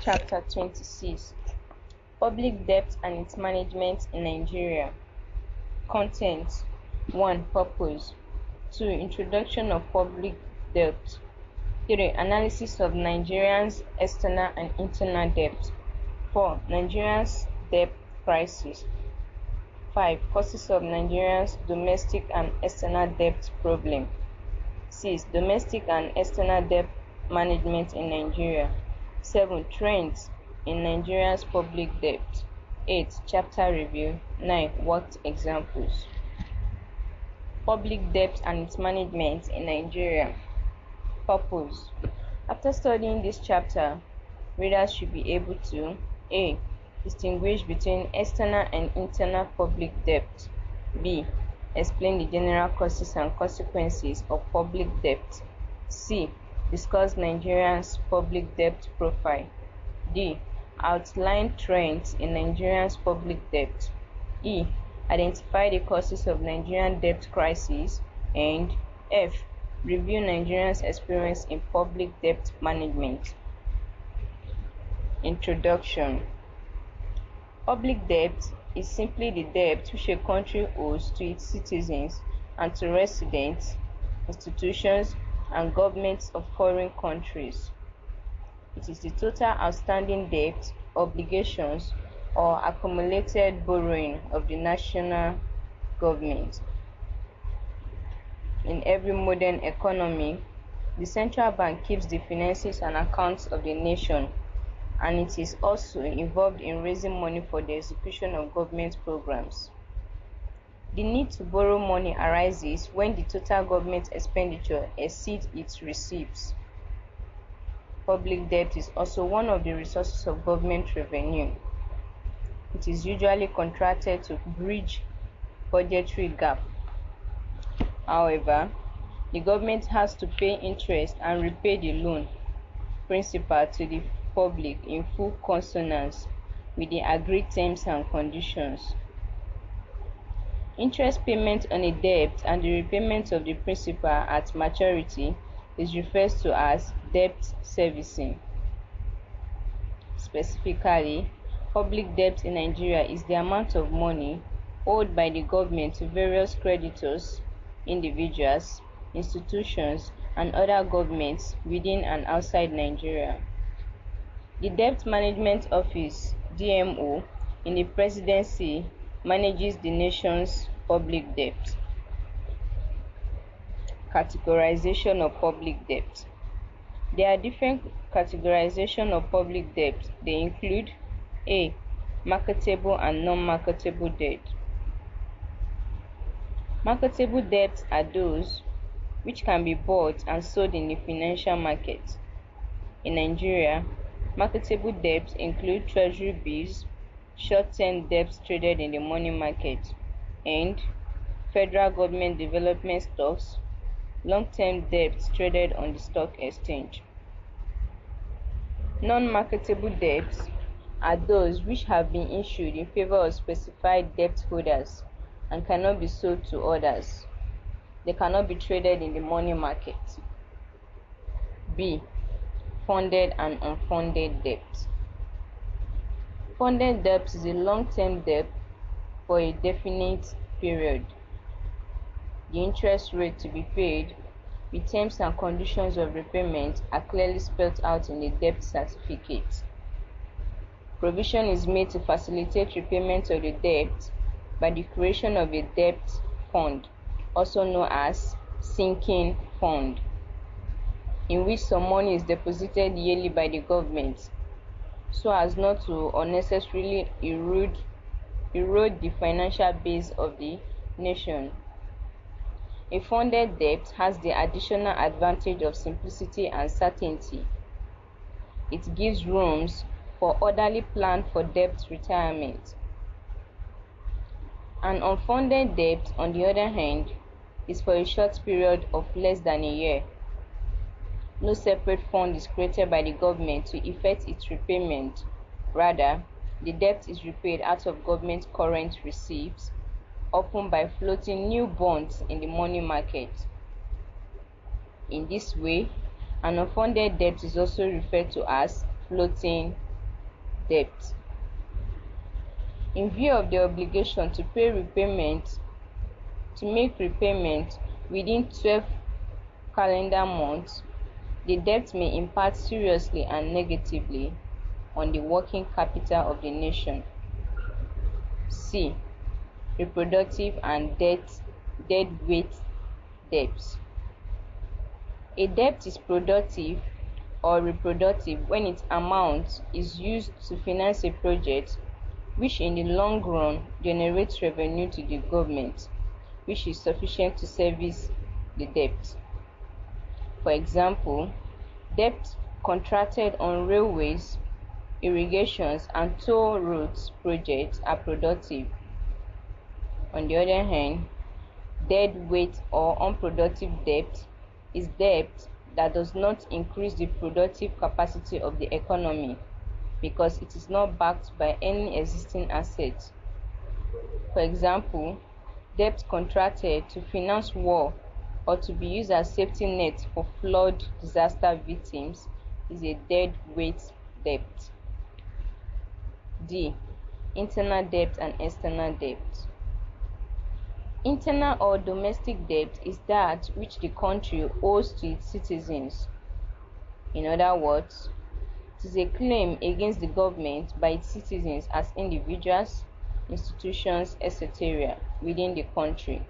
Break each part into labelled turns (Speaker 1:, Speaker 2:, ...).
Speaker 1: Chapter 26 Public Debt and its Management in Nigeria. Content 1. Purpose 2. Introduction of public debt 3. Analysis of Nigerians' external and internal debt 4. Nigerians' debt crisis 5. Causes of Nigerians' domestic and external debt problem 6. Domestic and external debt management in Nigeria 7. Trends in Nigeria's public debt 8. Chapter review 9. Worked examples. Public debt and its management in Nigeria. Purpose. After studying this chapter, readers should be able to A. Distinguish between external and internal public debt. B. Explain the general causes and consequences of public debt. C. Discuss Nigerians' public debt profile. D. Outline trends in Nigerians' public debt. E. Identify the causes of Nigerian debt crisis. And F. Review Nigerians' experience in public debt management. Introduction. Public debt is simply the debt which a country owes to its citizens and to residents, institutions, and governments of foreign countries. It is the total outstanding debt, obligations, or accumulated borrowing of the national government. In every modern economy, the central bank keeps the finances and accounts of the nation, and it is also involved in raising money for the execution of government programs. The need to borrow money arises when the total government expenditure exceeds its receipts. Public debt is also one of the resources of government revenue. It is usually contracted to bridge budgetary gap. However, the government has to pay interest and repay the loan principal to the public in full consonance with the agreed terms and conditions. Interest payment on a debt and the repayment of the principal at maturity is referred to as debt servicing. Specifically, public debt in Nigeria is the amount of money owed by the government to various creditors, individuals, institutions, and other governments within and outside Nigeria. The Debt Management Office (DMO) in the Presidency manages the nation's public debt. Categorization of public debt. There are different categorizations of public debt. They include A. Marketable and non-marketable debt. Marketable debts are those which can be bought and sold in the financial market. In Nigeria, marketable debts include treasury bills, short-term debts traded in the money market, and federal government development stocks, long-term debts traded on the stock exchange. Non-marketable debts are those which have been issued in favor of specified debt holders and cannot be sold to others. They cannot be traded in the money market. B. Funded and unfunded debt. Funded debt is a long-term debt for a definite period. The interest rate to be paid, with terms and conditions of repayment, are clearly spelled out in the debt certificate. Provision is made to facilitate repayment of the debt by the creation of a debt fund, also known as sinking fund, in which some money is deposited yearly by the government so as not to unnecessarily erode the financial base of the nation. A funded debt has the additional advantage of simplicity and certainty. It gives rooms for orderly plan for debt retirement. An unfunded debt, on the other hand, is for a short period of less than a year. No separate fund is created by the government to effect its repayment. Rather, the debt is repaid out of government current receipts, often by floating new bonds in the money market. In this way, an unfunded debt is also referred to as floating debt. In view of the obligation to make repayment within 12 calendar months, the debt may impact seriously and negatively on the working capital of the nation. C. Reproductive and deadweight debts. A debt is productive or reproductive when its amount is used to finance a project which in the long run generates revenue to the government, which is sufficient to service the debt. For example, debt contracted on railways, irrigations, and toll roads projects are productive. On the other hand, deadweight or unproductive debt is debt that does not increase the productive capacity of the economy because it is not backed by any existing assets. For example, debt contracted to finance war or to be used as safety net for flood disaster victims is a deadweight debt. D. Internal debt and external debt. Internal or domestic debt is that which the country owes to its citizens. In other words, it is a claim against the government by its citizens as individuals, institutions, etc. within the country.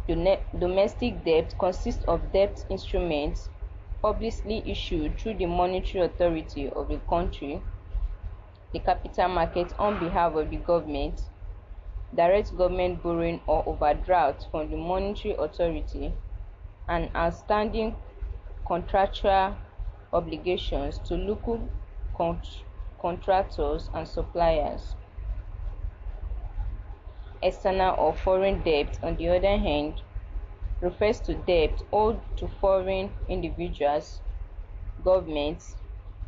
Speaker 1: Domestic debt consists of debt instruments publicly issued through the monetary authority of the country, the capital market on behalf of the government, direct government borrowing or overdraft from the monetary authority, and outstanding contractual obligations to local contractors and suppliers. External or foreign debt, on the other hand, refers to debt owed to foreign individuals, governments,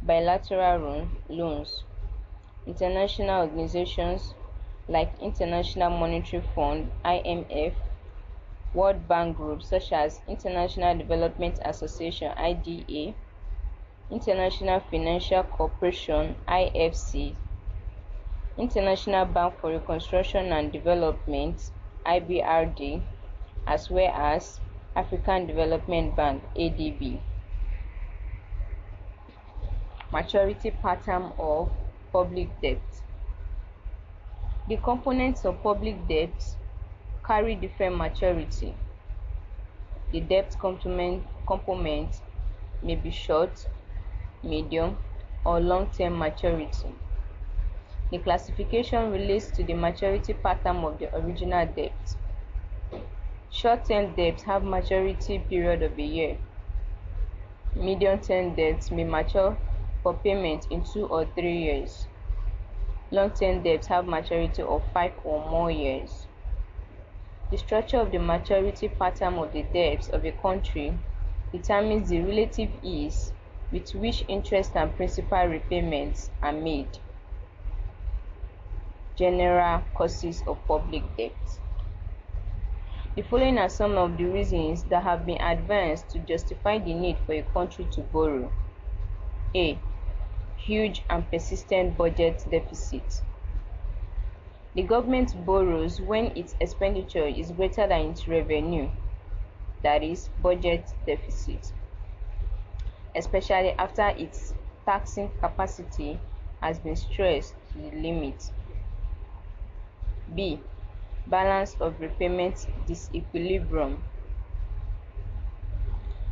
Speaker 1: bilateral loans, international organizations like International Monetary Fund (IMF), World Bank groups such as International Development Association (IDA), International Financial Corporation (IFC), International Bank for Reconstruction and Development (IBRD), as well as African Development Bank (ADB). Maturity pattern of public debt. The components of public debt carry different maturity. The debt component may be short, medium, or long-term maturity. The classification relates to the maturity pattern of the original debt. Short-term debts have maturity period of a year. Medium-term debts may mature for payment in 2 or 3 years. Long-term debts have maturity of 5 or more years. The structure of the maturity pattern of the debts of a country determines the relative ease with which interest and principal repayments are made. General causes of public debt. The following are some of the reasons that have been advanced to justify the need for a country to borrow. A. Huge and persistent budget deficit. The government borrows when its expenditure is greater than its revenue, that is, budget deficit, especially after its taxing capacity has been stressed to the limit. B. Balance of repayment disequilibrium.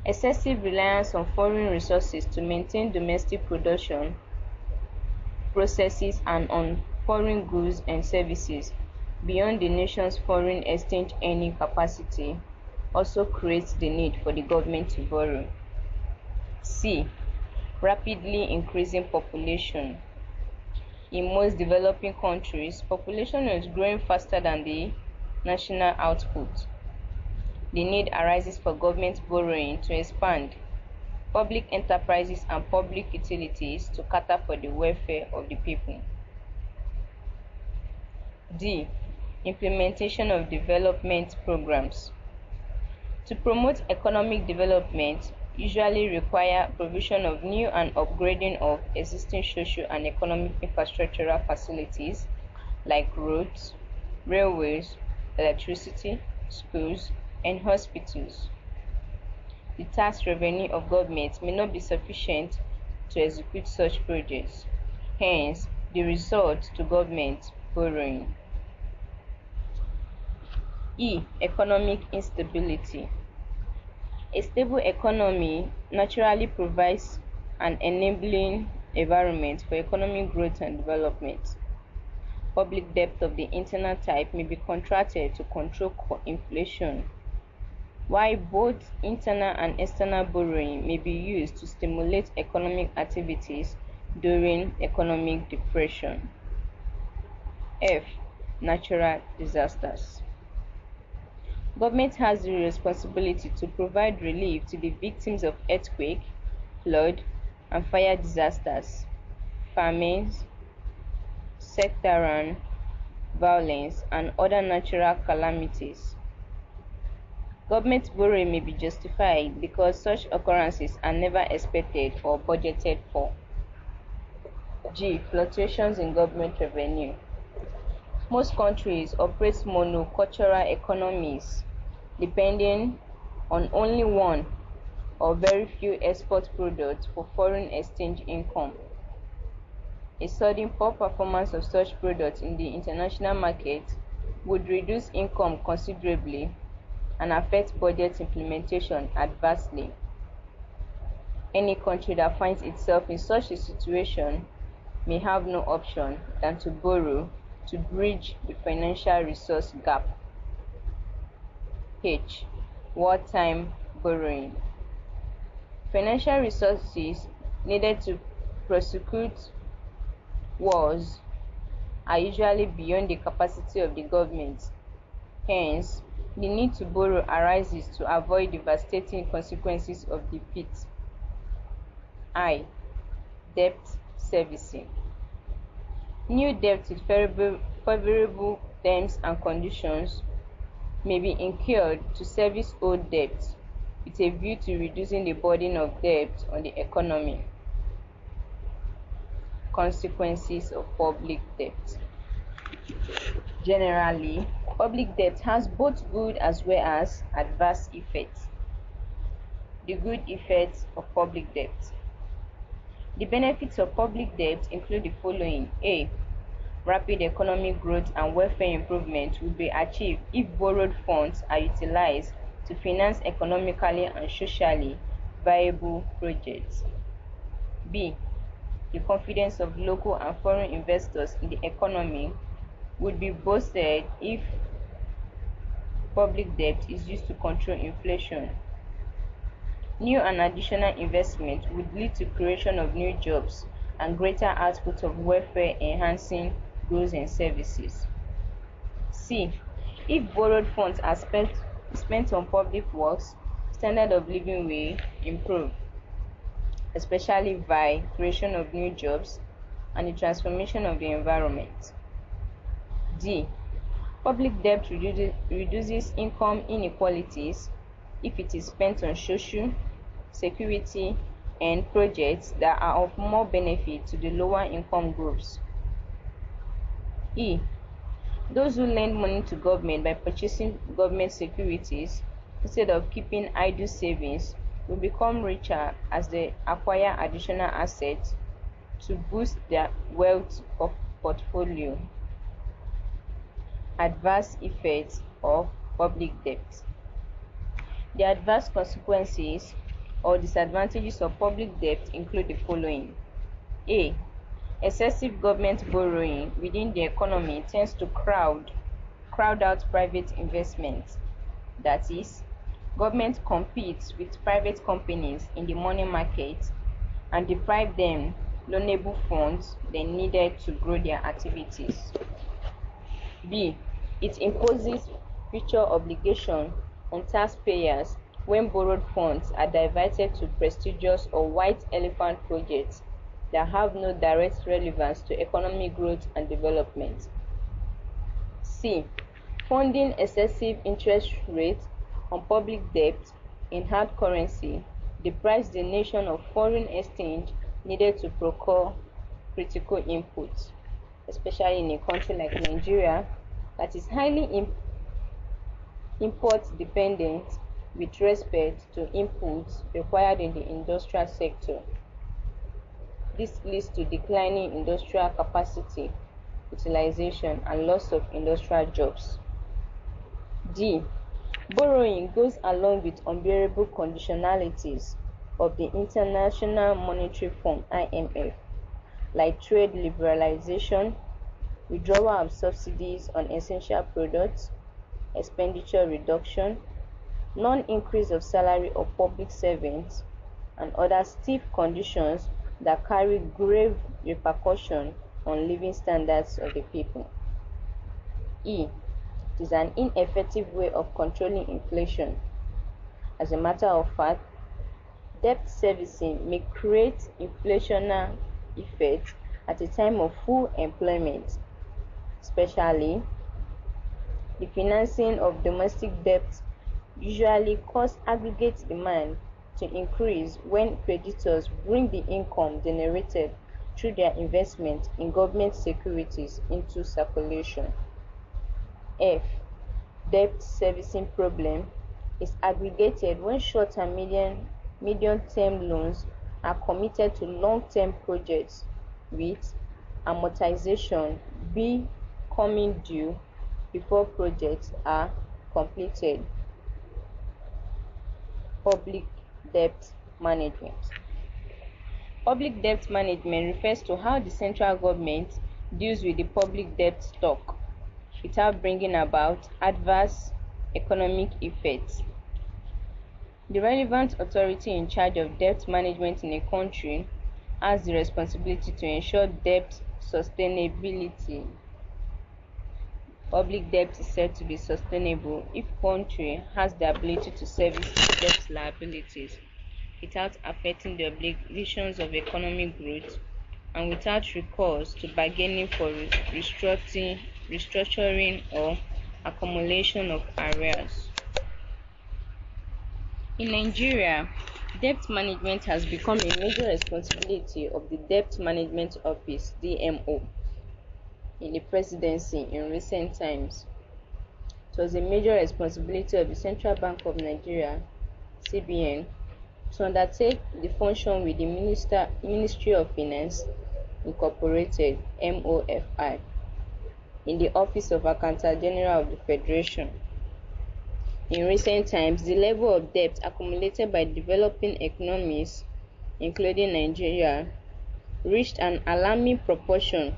Speaker 1: Excessive reliance on foreign resources to maintain domestic production processes and on foreign goods and services beyond the nation's foreign exchange earning capacity also creates the need for the government to borrow. C. Rapidly increasing population. In most developing countries, population is growing faster than the national output. The need arises for government borrowing to expand public enterprises and public utilities to cater for the welfare of the people. D. Implementation of development programs. To promote economic development, usually require provision of new and upgrading of existing social and economic infrastructural facilities like roads, railways, electricity, schools, and hospitals. The tax revenue of government may not be sufficient to execute such projects, hence the resort to government borrowing. E. Economic instability. A stable economy naturally provides an enabling environment for economic growth and development. Public debt of the internal type may be contracted to control inflation, while both internal and external borrowing may be used to stimulate economic activities during economic depression. F. Natural disasters. Government has the responsibility to provide relief to the victims of earthquake, flood, and fire disasters, famines, sectarian violence, and other natural calamities. Government borrowing may be justified because such occurrences are never expected or budgeted for. G. Fluctuations in government revenue. Most countries operate monocultural economies, depending on only one or very few export products for foreign exchange income. A sudden poor performance of such products in the international market would reduce income considerably and affect budget implementation adversely. Any country that finds itself in such a situation may have no option than to borrow to bridge the financial resource gap. H. Wartime borrowing. Financial resources needed to prosecute wars are usually beyond the capacity of the government. Hence, the need to borrow arises to avoid devastating consequences of defeat. I. Debt servicing. New debt with favorable terms and conditions may be incurred to service old debt with a view to reducing the burden of debt on the economy. Consequences of public debt. Generally, public debt has both good as well as adverse effects. The good effects of public debt. The benefits of public debt include the following. A. Rapid economic growth and welfare improvement will be achieved if borrowed funds are utilized to finance economically and socially viable projects. B. The confidence of local and foreign investors in the economy would be boosted if public debt is used to control inflation. New and additional investment would lead to creation of new jobs and greater output of welfare-enhancing goods and services. C. If borrowed funds are spent on public works, standard of living will improve, especially by creation of new jobs and the transformation of the environment. D. Public debt reduces income inequalities if it is spent on social, security, and projects that are of more benefit to the lower income groups. E. Those who lend money to government by purchasing government securities instead of keeping idle savings will become richer as they acquire additional assets to boost their wealth of portfolio. Adverse effects of public debt. The adverse consequences or disadvantages of public debt include the following. A. Excessive government borrowing within the economy tends to crowd out private investment. That is, government competes with private companies in the money market and deprive them loanable funds they needed to grow their activities. B. It imposes future obligation on taxpayers when borrowed funds are diverted to prestigious or white elephant projects that have no direct relevance to economic growth and development. C. Funding excessive interest rates on public debt in hard currency deprives the nation of foreign exchange needed to procure critical inputs, especially in a country like Nigeria that is highly import dependent with respect to inputs required in the industrial sector. This leads to declining industrial capacity utilization and loss of industrial jobs. D. Borrowing goes along with unbearable conditionalities of the International Monetary Fund (IMF), like trade liberalization, withdrawal of subsidies on essential products, expenditure reduction, non-increase of salary of public servants, and other stiff conditions that carry grave repercussions on living standards of the people. E. It is an ineffective way of controlling inflation. As a matter of fact, debt servicing may create inflationary effects at a time of full employment, especially the financing of domestic debt usually causes aggregate demand to increase when creditors bring the income generated through their investment in government securities into circulation. F. Debt servicing problem is aggregated when short and medium-term loans are committed to long-term projects with amortization becoming due before projects are completed. Public debt management. Public debt management refers to how the central government deals with the public debt stock without bringing about adverse economic effects. The relevant authority in charge of debt management in a country has the responsibility to ensure debt sustainability. Public debt is said to be sustainable if country has the ability to service its debt liabilities without affecting the obligations of economic growth and without recourse to bargaining for restructuring or accumulation of arrears. In Nigeria, debt management has become a major responsibility of the Debt Management Office (DMO) in the presidency in recent times. It was a major responsibility of the Central Bank of Nigeria (CBN) to undertake the function with the Ministry of Finance Incorporated (MOFI) in the Office of Accountant General of the Federation. In recent times, the level of debt accumulated by developing economies, including Nigeria, reached an alarming proportion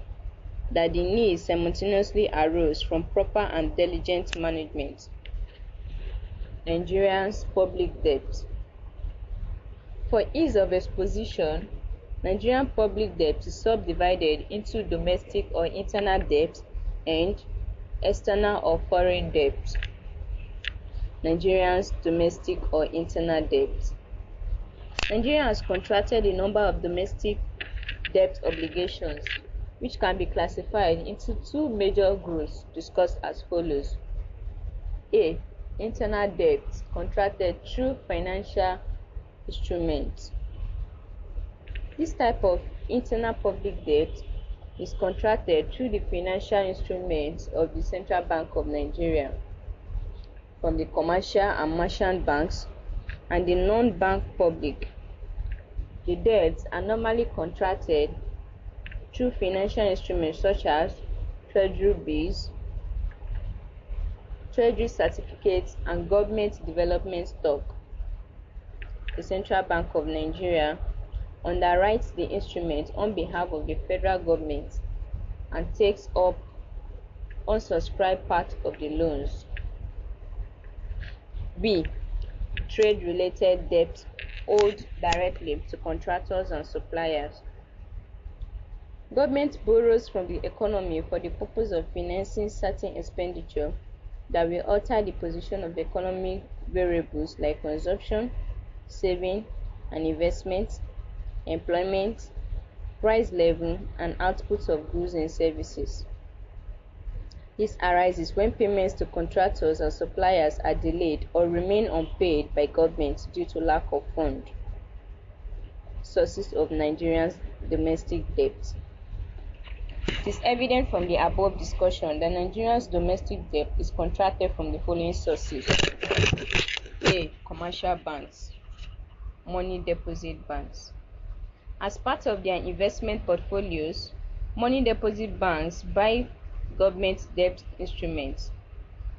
Speaker 1: that the need simultaneously arose from proper and diligent management. Nigeria's public debt. For ease of exposition, Nigerian public debt is subdivided into domestic or internal debt and external or foreign debt. Nigeria's domestic or internal debt. Nigeria has contracted a number of domestic debt obligations, which can be classified into two major groups discussed as follows. A. Internal debt contracted through financial instruments. This type of internal public debt is contracted through the financial instruments of the Central Bank of Nigeria, from the commercial and merchant banks and the non-bank public. The debts are normally contracted through financial instruments such as treasury bills, treasury certificates, and government development stock. The Central Bank of Nigeria underwrites the instrument on behalf of the federal government and takes up unsubscribed part of the loans. B. Trade-related debt owed directly to contractors and suppliers. Government borrows from the economy for the purpose of financing certain expenditure that will alter the position of economic variables like consumption, saving and investment, employment, price level, and output of goods and services. This arises when payments to contractors and suppliers are delayed or remain unpaid by government due to lack of funds. sources of Nigeria's domestic debt. It is evident from the above discussion that Nigeria's domestic debt is contracted from the following sources. A. Commercial banks, money deposit banks. As part of their investment portfolios, money deposit banks buy government debt instruments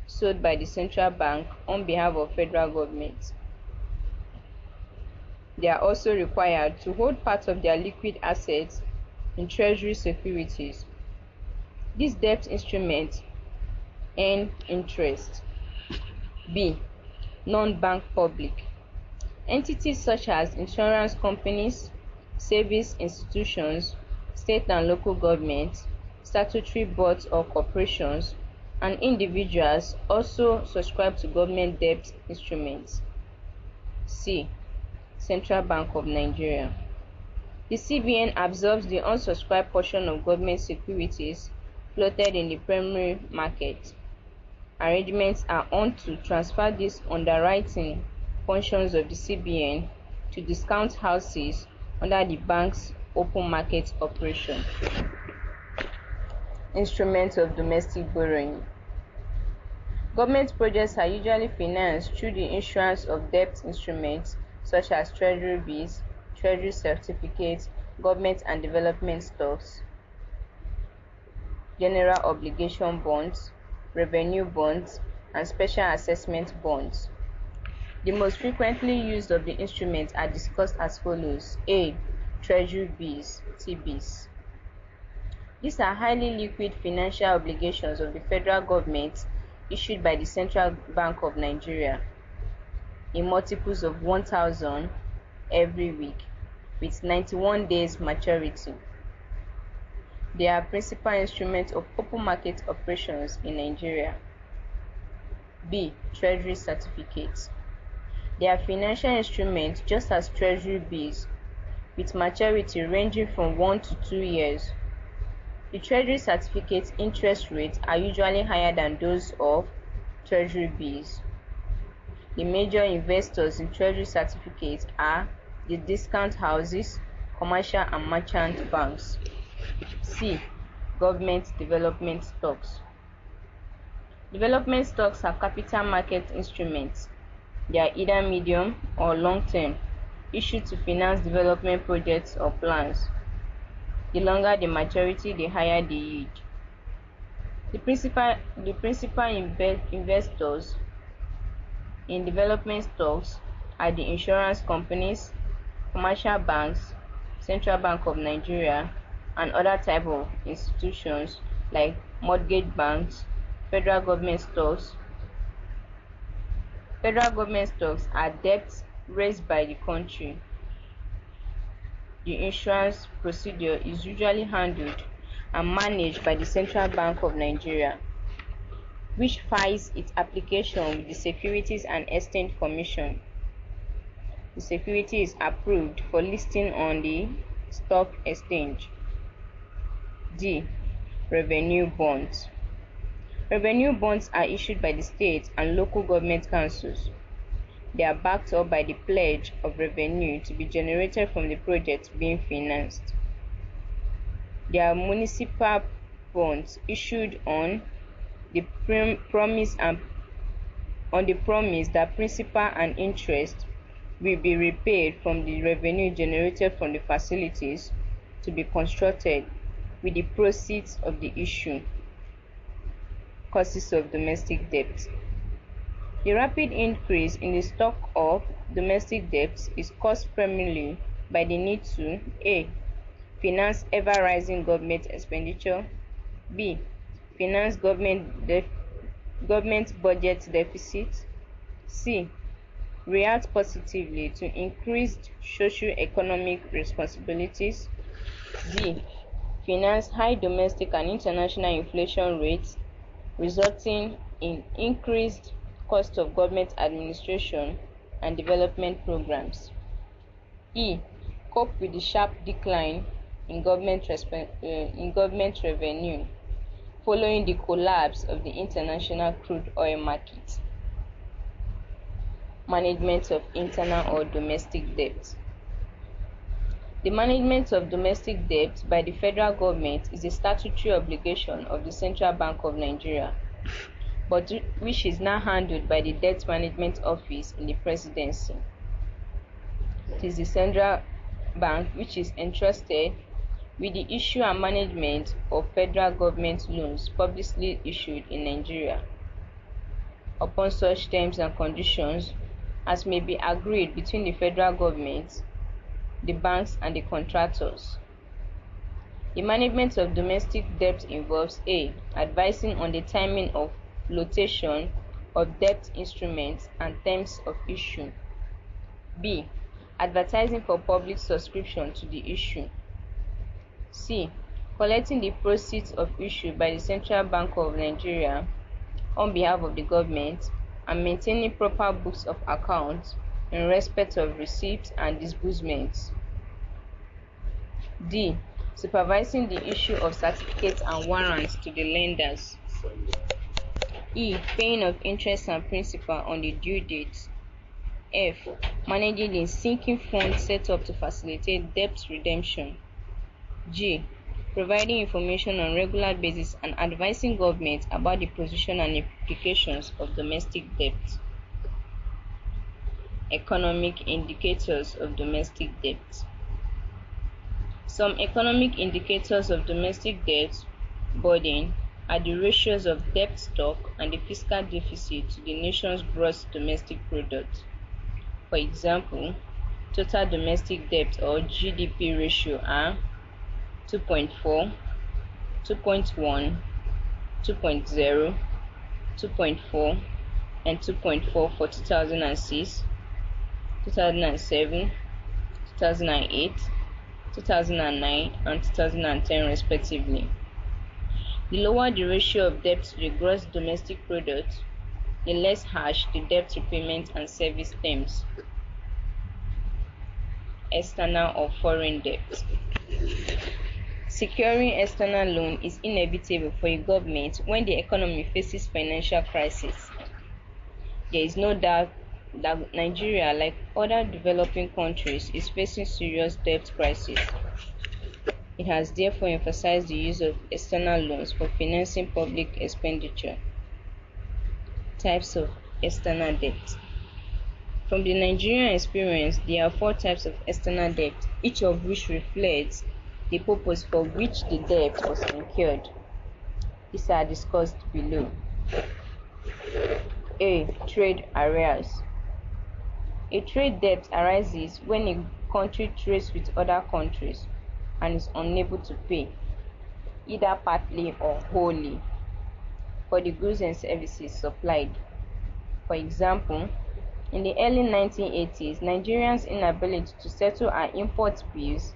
Speaker 1: sold by the central bank on behalf of federal government. They are also required to hold part of their liquid assets in treasury securities. These debt instruments earn interest. B. Non-bank public. Entities such as insurance companies, savings institutions, state and local governments, statutory boards or corporations, and individuals also subscribe to government debt instruments. C. Central Bank of Nigeria. The CBN absorbs the unsubscribed portion of government securities floated in the primary market. Arrangements are on to transfer these underwriting functions of the CBN to discount houses under the bank's open market operation. Instruments of domestic borrowing. Government projects are usually financed through the issuance of debt instruments such as treasury bills, treasury certificates, government and development stocks, general obligation bonds, revenue bonds, and special assessment bonds. The most frequently used of the instruments are discussed as follows. A. Treasury bills, TBs. These are highly liquid financial obligations of the federal government issued by the Central Bank of Nigeria in multiples of 1,000 every week with 91 days maturity. They are principal instruments of open market operations in Nigeria. B. Treasury certificates. They are financial instruments just as treasury bills with maturity ranging from 1 to 2 years. The treasury certificates interest rates are usually higher than those of treasury bills. The major investors in treasury certificates are the discount houses, commercial and merchant banks. C. Government development stocks. Development stocks are capital market instruments. They are either medium or long-term, issued to finance development projects or plans. The longer the maturity, the higher the yield. The principal investors in development stocks are the insurance companies, commercial banks, Central Bank of Nigeria, and other types of institutions like mortgage banks. Federal government stocks. Federal government stocks are debts raised by the country. The insurance procedure is usually handled and managed by the Central Bank of Nigeria, which files its application with the Securities and Exchange Commission. The security is approved for listing on the stock exchange. D. Revenue bonds. Revenue bonds are issued by the state and local government councils. They are backed up by the pledge of revenue to be generated from the project being financed. They are municipal bonds issued on the promise that principal and interest will be repaid from the revenue generated from the facilities to be constructed with the proceeds of the issue. Causes of domestic debt. The rapid increase in the stock of domestic debts is caused primarily by the need to A. Finance ever-rising government expenditure. B. Finance government budget deficit. C. React positively to increased socio-economic responsibilities. D. Finance high domestic and international inflation rates, resulting in increased cost of government administration and development programs. E. Cope with the sharp decline in government revenue following the collapse of the international crude oil market. Management of internal or domestic debt. The management of domestic debt by the federal government is a statutory obligation of the Central Bank of Nigeria, but which is now handled by the Debt Management Office in the Presidency. It is the Central Bank which is entrusted with the issue and management of federal government loans publicly issued in Nigeria, upon such terms and conditions as may be agreed between the federal government, the banks, and the contractors. The management of domestic debt involves A. Advising on the timing of flotation of debt instruments and terms of issue. B. Advertising for public subscription to the issue. C. Collecting the proceeds of issue by the Central Bank of Nigeria on behalf of the government and maintaining proper books of accounts in respect of receipts and disbursements. D. Supervising the issue of certificates and warrants to the lenders. E. Paying of interest and principal on the due date. F. Managing the sinking fund set up to facilitate debt redemption. G. Providing information on regular basis and advising government about the position and implications of domestic debt. Economic indicators of domestic debt. Some economic indicators of domestic debt burden are the ratios of debt stock and the fiscal deficit to the nation's gross domestic product. For example, total domestic debt or GDP ratio are 2.4, 2.1, 2.0, 2.4, and 2.4 for 2006, 2007, 2008, 2009, and 2010 respectively. The lower the ratio of debt to the gross domestic product, the less harsh the debt repayment and service terms. External or foreign debt. Securing external loan is inevitable for a government when the economy faces financial crisis. There is no doubt that Nigeria, like other developing countries, is facing serious debt crisis. It has therefore emphasized the use of external loans for financing public expenditure. Types of external debt. From the Nigerian experience, there are 4 types of external debt, each of which reflects the purpose for which the debt was incurred. These are discussed below. A. Trade arrears. A trade debt arises when a country trades with other countries and is unable to pay, either partly or wholly, for the goods and services supplied. For example, in the early 1980s, Nigerians' inability to settle our import bills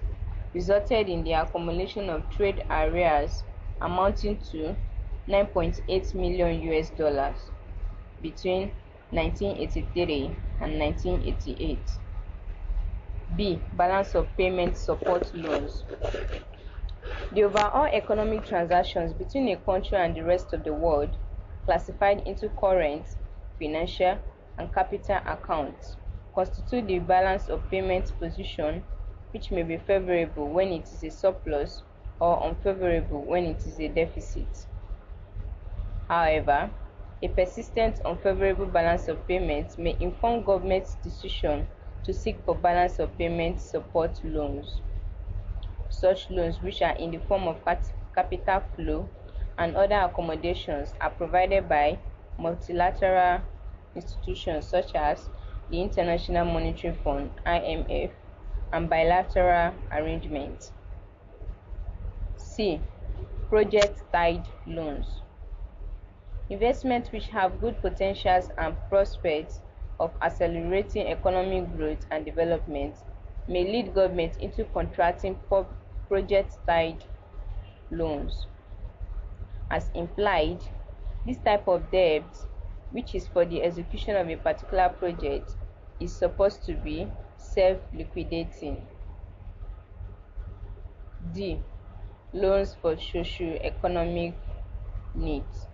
Speaker 1: resulted in the accumulation of trade arrears amounting to $9.8 million between 1983 and 1988. B. Balance of payment support loans. The overall economic transactions between a country and the rest of the world, classified into current, financial, and capital accounts, constitute the balance of payment position, which may be favorable when it is a surplus or unfavorable when it is a deficit. However, a persistent unfavorable balance of payments may inform government's decision to seek for balance of payment support loans. Such loans, which are in the form of capital flow and other accommodations, are provided by multilateral institutions such as the International Monetary Fund (IMF) and bilateral arrangements. C. Project-tied loans. Investments which have good potentials and prospects of accelerating economic growth and development may lead government into contracting project-tied loans. As implied, this type of debt, which is for the execution of a particular project, is supposed to be self-liquidating. D. Loans for socio-economic needs.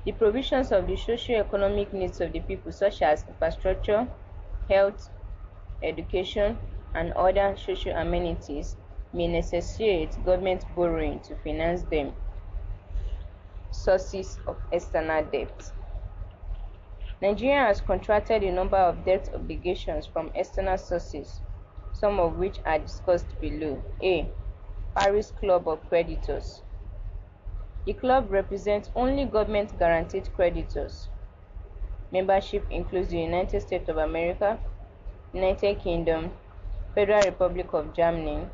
Speaker 1: The provisions of the socio-economic needs of the people, such as infrastructure, health, education, and other social amenities may necessitate government borrowing to finance them. Sources of external debt. Nigeria has contracted a number of debt obligations from external sources, some of which are discussed below. A. Paris Club of Creditors. The club represents only government-guaranteed creditors. Membership includes the United States of America, United Kingdom, Federal Republic of Germany,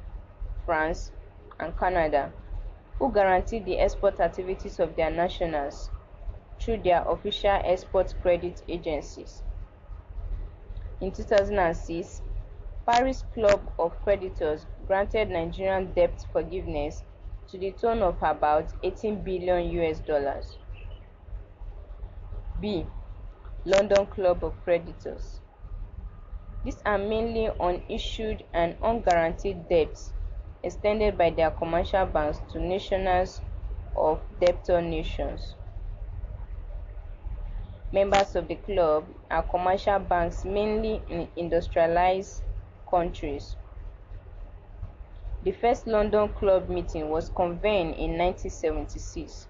Speaker 1: France, and Canada, who guarantee the export activities of their nationals through their official export credit agencies. In 2006, Paris Club of Creditors granted Nigerian debt forgiveness to the tune of about $18 billion. B. London Club of Creditors. These are mainly unissued and unguaranteed debts extended by their commercial banks to nationals of debtor nations. Members of the club are commercial banks mainly in industrialized countries. The first London Club meeting was convened in 1976.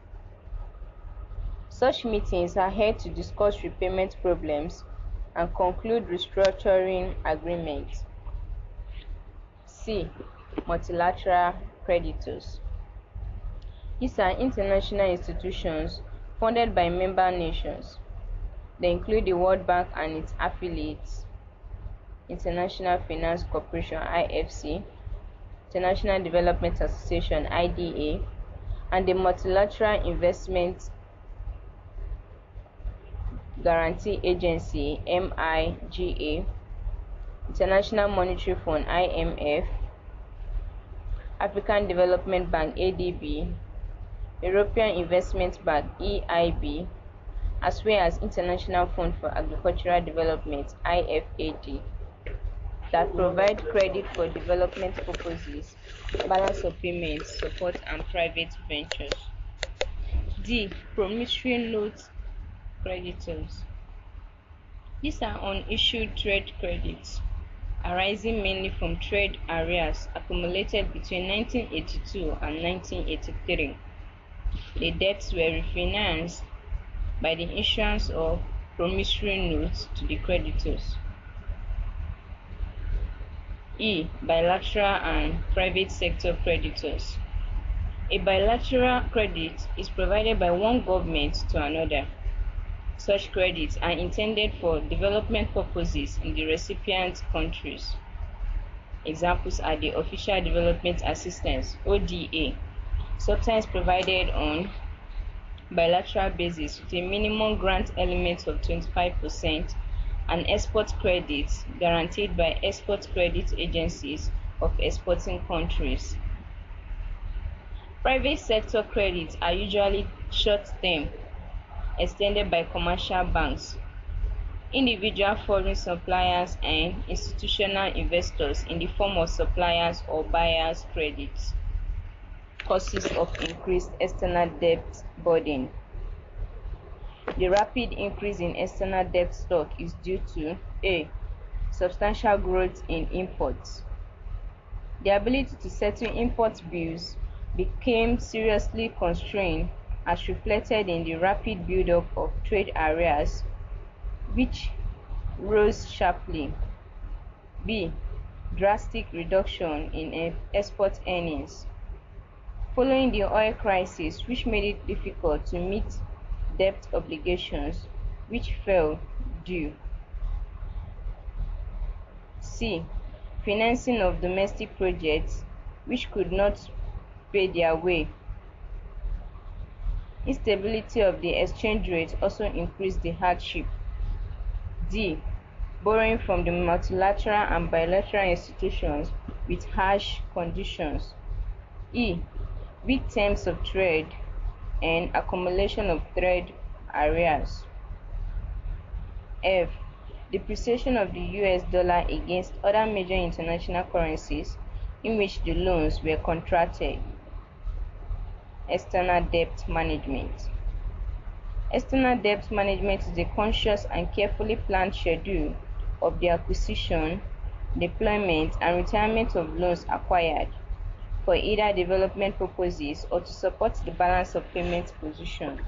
Speaker 1: Such meetings are held to discuss repayment problems and conclude restructuring agreements. C. Multilateral creditors. These are international institutions funded by member nations. They include the World Bank and its affiliates, International Finance Corporation (IFC), International Development Association (IDA), and the Multilateral Investment Guarantee Agency (MIGA), International Monetary Fund (IMF), African Development Bank (ADB), European Investment Bank (EIB), as well as International Fund for Agricultural Development (IFAD), that provide credit for development purposes, balance of payments, support, and private ventures. D. Promissory note creditors. These are unissued trade credits arising mainly from trade arrears accumulated between 1982 and 1983. The debts were refinanced by the issuance of promissory notes to the creditors. E. Bilateral and private sector creditors. A bilateral credit is provided by one government to another. Such credits are intended for development purposes in the recipient countries. Examples are the Official Development Assistance (ODA), sometimes provided on bilateral basis with a minimum grant element of 25%, and export credits guaranteed by export credit agencies of exporting countries. Private sector credits are usually short-term, extended by commercial banks, individual foreign suppliers, and institutional investors in the form of suppliers or buyers credits. Causes of increased external debt burden. The rapid increase in external debt stock is due to A. Substantial growth in imports. The ability to settle import bills became seriously constrained as reflected in the rapid buildup of trade arrears, which rose sharply. B. Drastic reduction in export earnings. Following the oil crisis, which made it difficult to meet debt obligations, which fell due. C. Financing of domestic projects, which could not pay their way. Instability of the exchange rate also increased the hardship. D. Borrowing from the multilateral and bilateral institutions with harsh conditions. E. Weak terms of trade and accumulation of trade arrears. F. Depreciation of the US dollar against other major international currencies in which the loans were contracted. External debt management. External debt management is a conscious and carefully planned schedule of the acquisition, deployment, and retirement of loans acquired for either development purposes or to support the balance of payment position.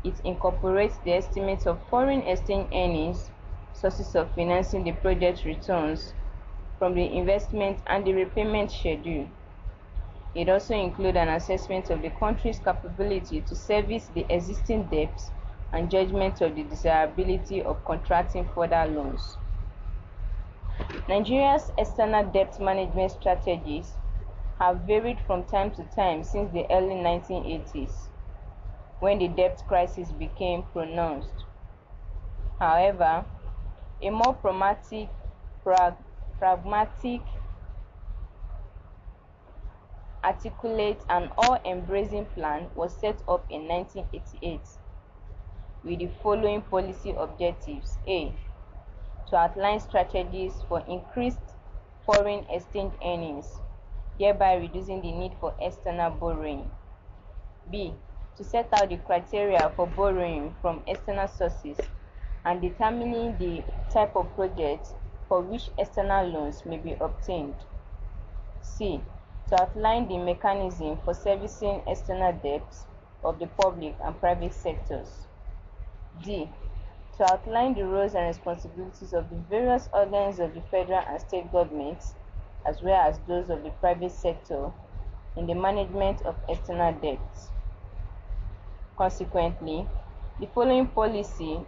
Speaker 1: It incorporates the estimates of foreign exchange earnings, sources of financing the project returns from the investment, and the repayment schedule. It also includes an assessment of the country's capability to service the existing debts and judgment of the desirability of contracting further loans. Nigeria's external debt management strategies have varied from time to time since the early 1980s, when the debt crisis became pronounced. However, a more pragmatic, articulate, and all-embracing plan was set up in 1988 with the following policy objectives. A. To outline strategies for increased foreign exchange earnings, thereby reducing the need for external borrowing. B. To set out the criteria for borrowing from external sources and determining the type of projects for which external loans may be obtained. C. To outline the mechanism for servicing external debts of the public and private sectors. D. To outline the roles and responsibilities of the various organs of the federal and state governments, as well as those of the private sector, in the management of external debts. Consequently, the following policy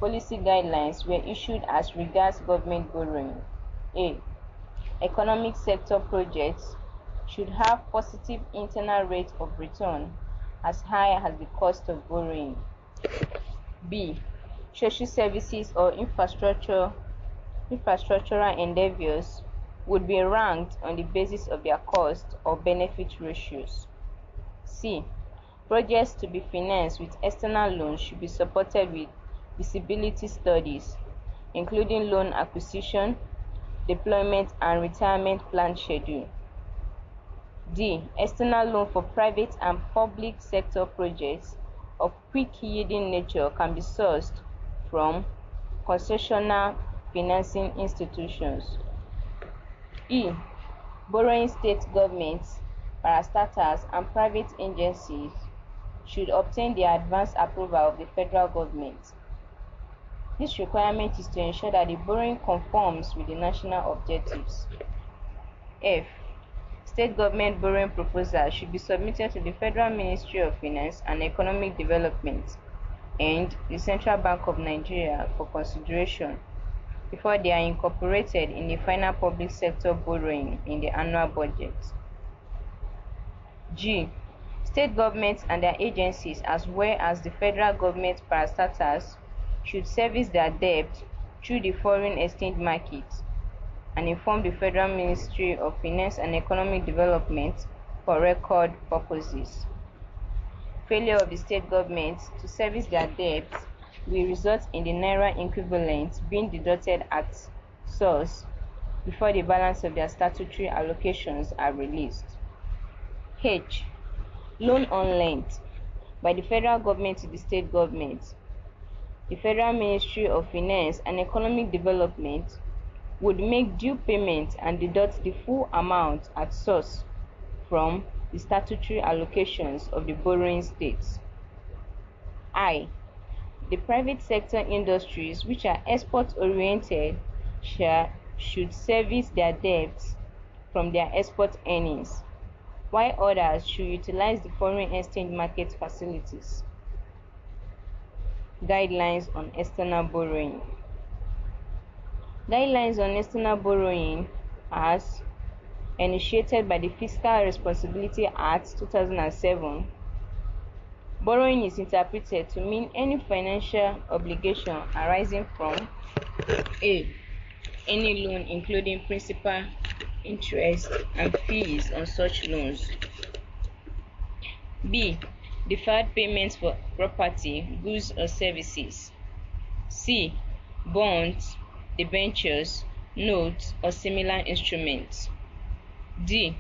Speaker 1: guidelines were issued as regards government borrowing. A. Economic sector projects should have positive internal rate of return as high as the cost of borrowing. B. Social services or infrastructural endeavors would be ranked on the basis of their cost or benefit ratios. C. Projects to be financed with external loans should be supported with feasibility studies, including loan acquisition, deployment, and retirement plan schedule. D. External loan for private and public sector projects of quick-yielding nature can be sourced from concessional financing institutions. E. Borrowing state governments, parastatals, and private agencies should obtain the advance approval of the federal government. This requirement is to ensure that the borrowing conforms with the national objectives. F. State government borrowing proposals should be submitted to the Federal Ministry of Finance and Economic Development and the Central Bank of Nigeria for consideration before they are incorporated in the final public sector borrowing in the annual budget. G. State governments and their agencies, as well as the federal government parastatals, should service their debt through the foreign exchange market and inform the Federal Ministry of Finance and Economic Development for record purposes. Failure of the state governments to service their debts will result in the naira equivalent being deducted at source before the balance of their statutory allocations are released. H. Loan on lent by the federal government to the state government. The Federal Ministry of Finance and Economic Development would make due payment and deduct the full amount at source from the statutory allocations of the borrowing states. I. The private sector industries which are export-oriented should service their debts from their export earnings, while others should utilize the foreign exchange market facilities. Guidelines on external borrowing. Guidelines on external borrowing, as initiated by the Fiscal Responsibility Act 2007, borrowing is interpreted to mean any financial obligation arising from A. Any loan including principal, interest, and fees on such loans. B. Deferred payments for property, goods, or services. C. Bonds, debentures, notes, or similar instruments. D.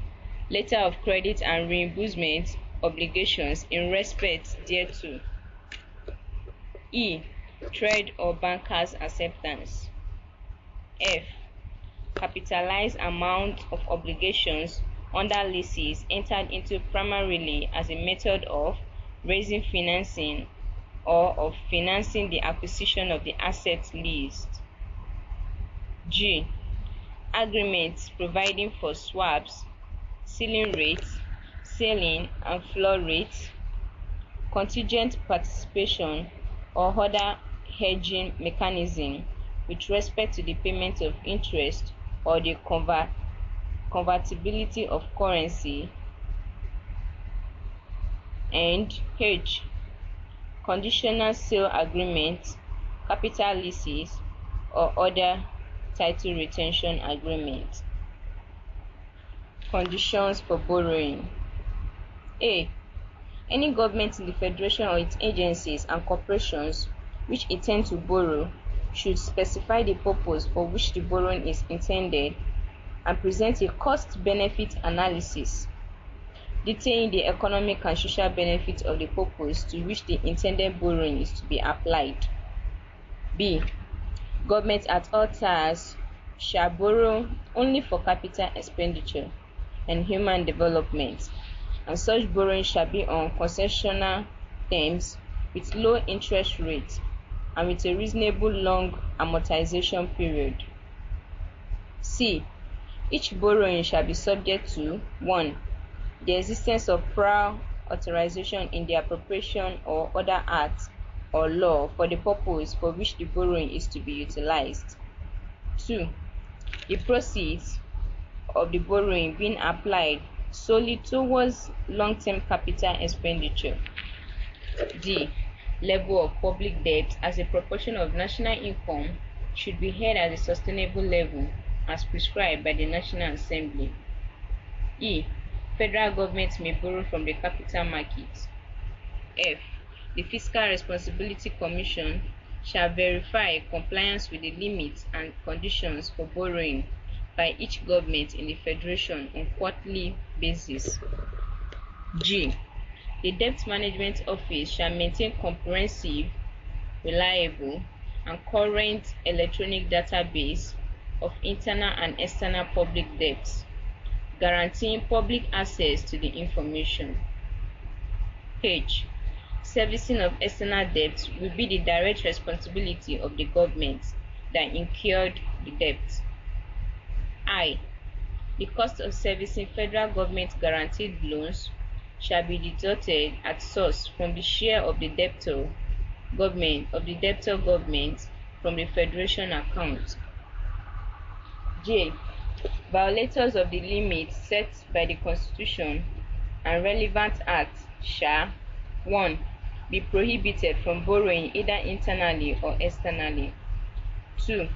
Speaker 1: Letter of credit and reimbursement obligations in respect thereto. E. Trade or bankers' acceptance. F. capitalized amount of obligations under leases entered into primarily as a method of raising financing or of financing the acquisition of the assets leased. G. Agreements providing for swaps, ceiling rates, ceiling and floor rates, contingent participation, or other hedging mechanism with respect to the payment of interest or the convertibility of currency. And H. Conditional sale agreements, capital leases, or other title retention agreements. Conditions for borrowing. A. Any government in the Federation or its agencies and corporations which intend to borrow should specify the purpose for which the borrowing is intended and present a cost-benefit analysis detailing the economic and social benefits of the purpose to which the intended borrowing is to be applied. B. Government at all times shall borrow only for capital expenditure and human development, and such borrowing shall be on concessional terms with low interest rates and with a reasonable long amortization period. C. Each borrowing shall be subject to 1. The existence of prior authorization in the appropriation or other act or law for the purpose for which the borrowing is to be utilized. 2. The proceeds of the borrowing being applied solely towards long-term capital expenditure. D. Level of public debt as a proportion of national income should be held at a sustainable level as prescribed by the National Assembly. E. Federal government may borrow from the capital market. F. The Fiscal Responsibility Commission shall verify compliance with the limits and conditions for borrowing by each government in the Federation on quarterly basis. G. The Debt Management Office shall maintain comprehensive, reliable, and current electronic database of internal and external public debts, guaranteeing public access to the information. H. Servicing of external debts will be the direct responsibility of the government that incurred the debt. I. The cost of servicing federal government guaranteed loans shall be deducted at source from the share of the debtor government from the Federation account. J. Violators of the limits set by the Constitution and relevant acts shall 1. Be prohibited from borrowing either internally or externally. 2.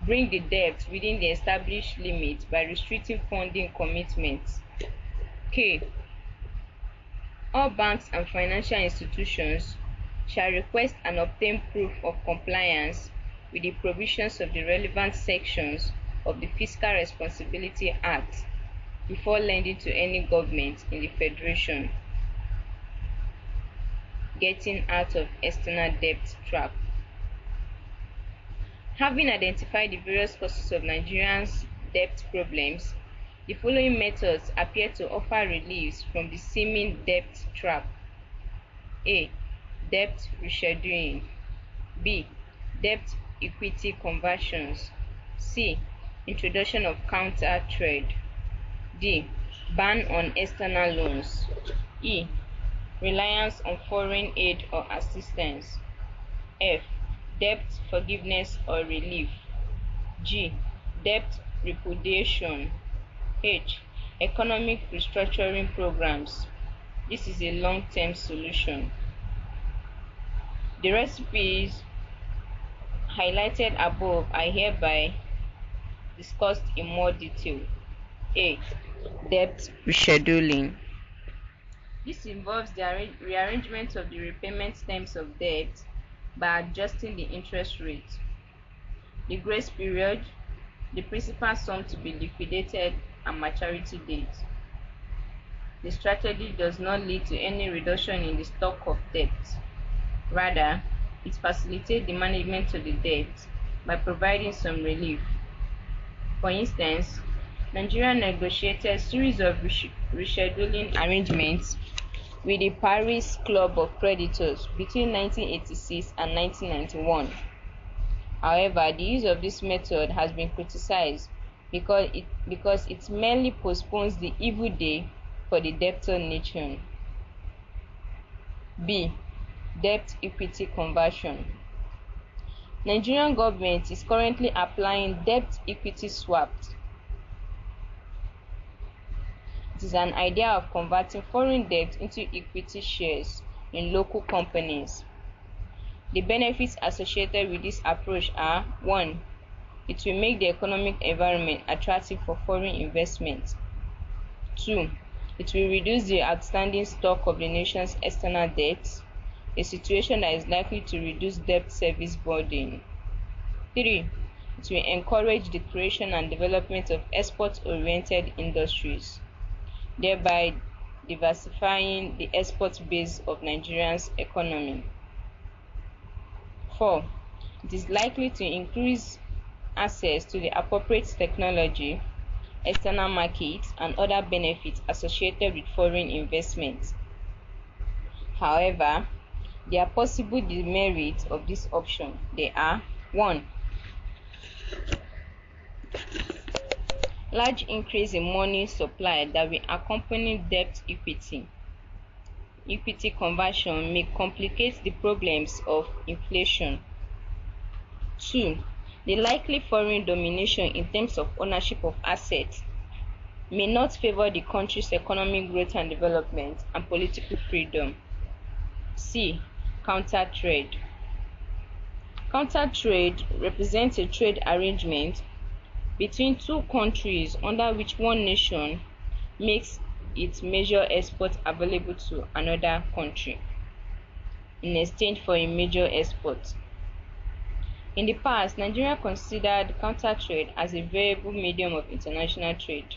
Speaker 1: Bring the debt within the established limit by restricting funding commitments. K. All banks and financial institutions shall request and obtain proof of compliance with the provisions of the relevant sections of the Fiscal Responsibility Act before lending to any government in the Federation. Getting out of external debt trap. Having identified the various causes of Nigerians' debt problems, the following methods appear to offer reliefs from the seeming debt trap. A. Debt rescheduling. B. Debt equity conversions. C. Introduction of counter trade. D. Ban on external loans. E. Reliance on foreign aid or assistance. F. Debt forgiveness or relief. G. Debt repudiation. H. Economic restructuring programs. This is a long-term solution. The recipes highlighted above are hereby discussed in more detail. A. Debt rescheduling. This involves the rearrangement of the repayment terms of debt by adjusting the interest rate, the grace period, the principal sum to be liquidated, and maturity date. The strategy does not lead to any reduction in the stock of debt. Rather, it facilitates the management of the debt by providing some relief. For instance, Nigeria negotiated a series of rescheduling arrangements with the Paris Club of Creditors between 1986 and 1991. However, the use of this method has been criticized because it merely postpones the evil day for the debtor nation. B. Debt-equity conversion. Nigerian government is currently applying debt-equity swaps. It is an idea of converting foreign debt into equity shares in local companies. The benefits associated with this approach are: 1. It will make the economic environment attractive for foreign investment. 2. It will reduce the outstanding stock of the nation's external debt, a situation that is likely to reduce debt service burden. 3. It will encourage the creation and development of export-oriented industries, thereby diversifying the export base of Nigeria's economy. 4. It is likely to increase access to the appropriate technology, external markets, and other benefits associated with foreign investment. However, there are possible demerits of this option. They are: 1. Large increase in money supply that will accompany debt equity. Equity conversion may complicate the problems of inflation. 2. The likely foreign domination in terms of ownership of assets may not favor the country's economic growth and development and political freedom. C. Counter trade. Counter trade represents a trade arrangement between two countries under which one nation makes its major export available to another country in exchange for a major export. In the past, Nigeria considered counter trade as a viable medium of international trade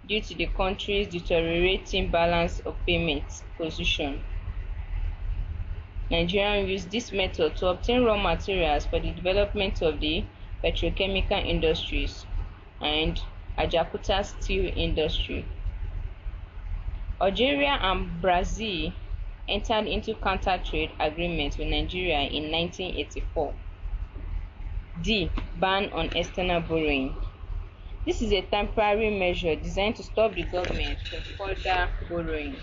Speaker 1: due to the country's deteriorating balance of payments position. Nigeria used this method to obtain raw materials for the development of the petrochemical industries and Ajaokuta steel industry. Algeria and Brazil entered into counter trade agreements with Nigeria in 1984. D. Ban on external borrowing. This is a temporary measure designed to stop the government from further borrowing.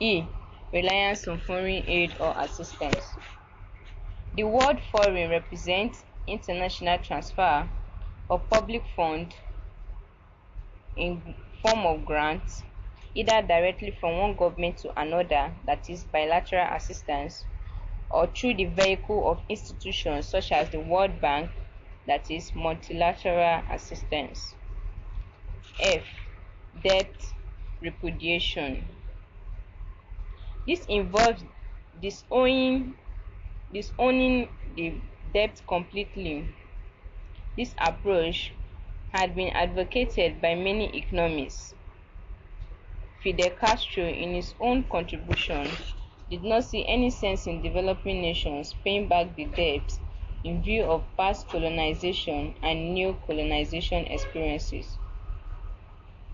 Speaker 1: E. Reliance on foreign aid or assistance. The word foreign represents international transfer of public funds in form of grants, either directly from one government to another, that is bilateral assistance, or through the vehicle of institutions such as the World Bank, that is multilateral assistance. F. Debt repudiation. This involves disowning the debt completely. This approach had been advocated by many economists. Fidel Castro, in his own contribution, did not see any sense in developing nations paying back the debts in view of past colonization and new colonization experiences.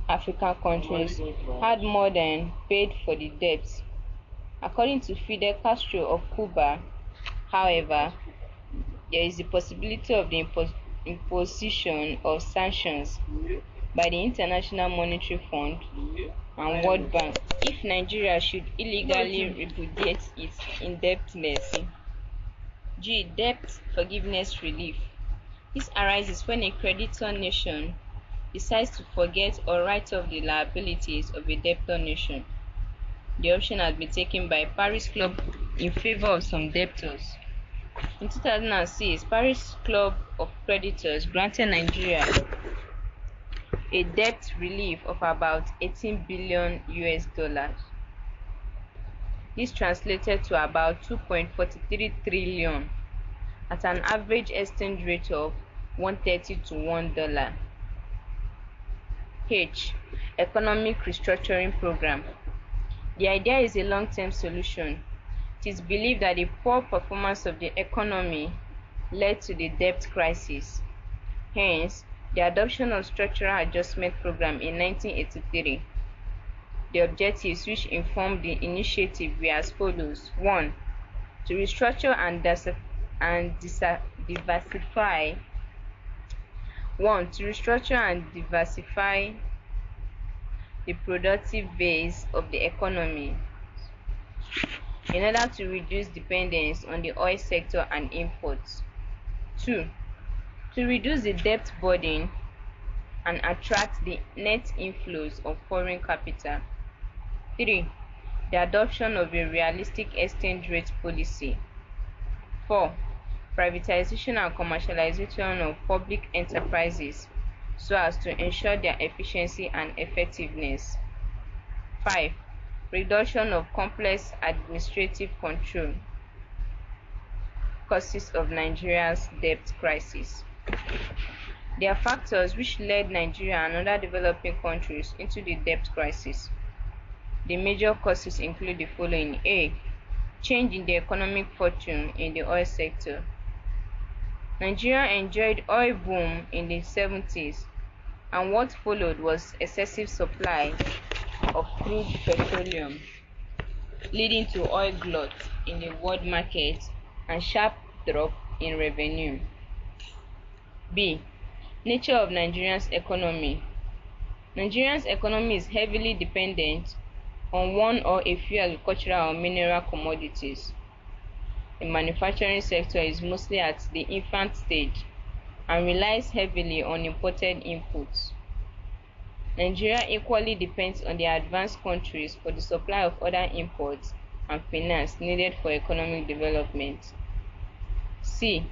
Speaker 1: African countries had more than paid for the debts. According to Fidel Castro of Cuba, however, there is the possibility of the imposition of sanctions by the International Monetary Fund and World Bank if Nigeria should illegally repudiate its indebtedness. G. Debt forgiveness relief. This arises when a creditor nation decides to forget or write off the liabilities of a debtor nation. The option has been taken by Paris Club in favor of some debtors. In 2006, Paris Club of Creditors granted Nigeria a debt relief of about $18 billion. This translated to about 2.43 trillion at an average exchange rate of 130 to $1. H. Economic restructuring program. The idea is a long-term solution. It is believed that the poor performance of the economy led to the debt crisis. Hence, the adoption of Structural Adjustment Program in 1983. The objectives which informed the initiative were as follows. 1. To restructure and diversify. 1. To restructure and diversify the productive base of the economy in order to reduce dependence on the oil sector and imports. 2. To reduce the debt burden and attract the net inflows of foreign capital. 3. The adoption of a realistic exchange rate policy. 4. Privatization and commercialization of public enterprises so as to ensure their efficiency and effectiveness. 5. Reduction of complex administrative control. Causes of Nigeria's debt crisis. There are factors which led Nigeria and other developing countries into the debt crisis. The major causes include the following. A. Change in the economic fortune in the oil sector. Nigeria enjoyed oil boom in the 70s, and what followed was excessive supply of crude petroleum, leading to oil glut in the world market and sharp drop in revenue. B. Nature of Nigeria's economy. Nigeria's economy is heavily dependent on one or a few agricultural or mineral commodities. The manufacturing sector is mostly at the infant stage and relies heavily on imported inputs. Nigeria equally depends on the advanced countries for the supply of other imports and finance needed for economic development. C.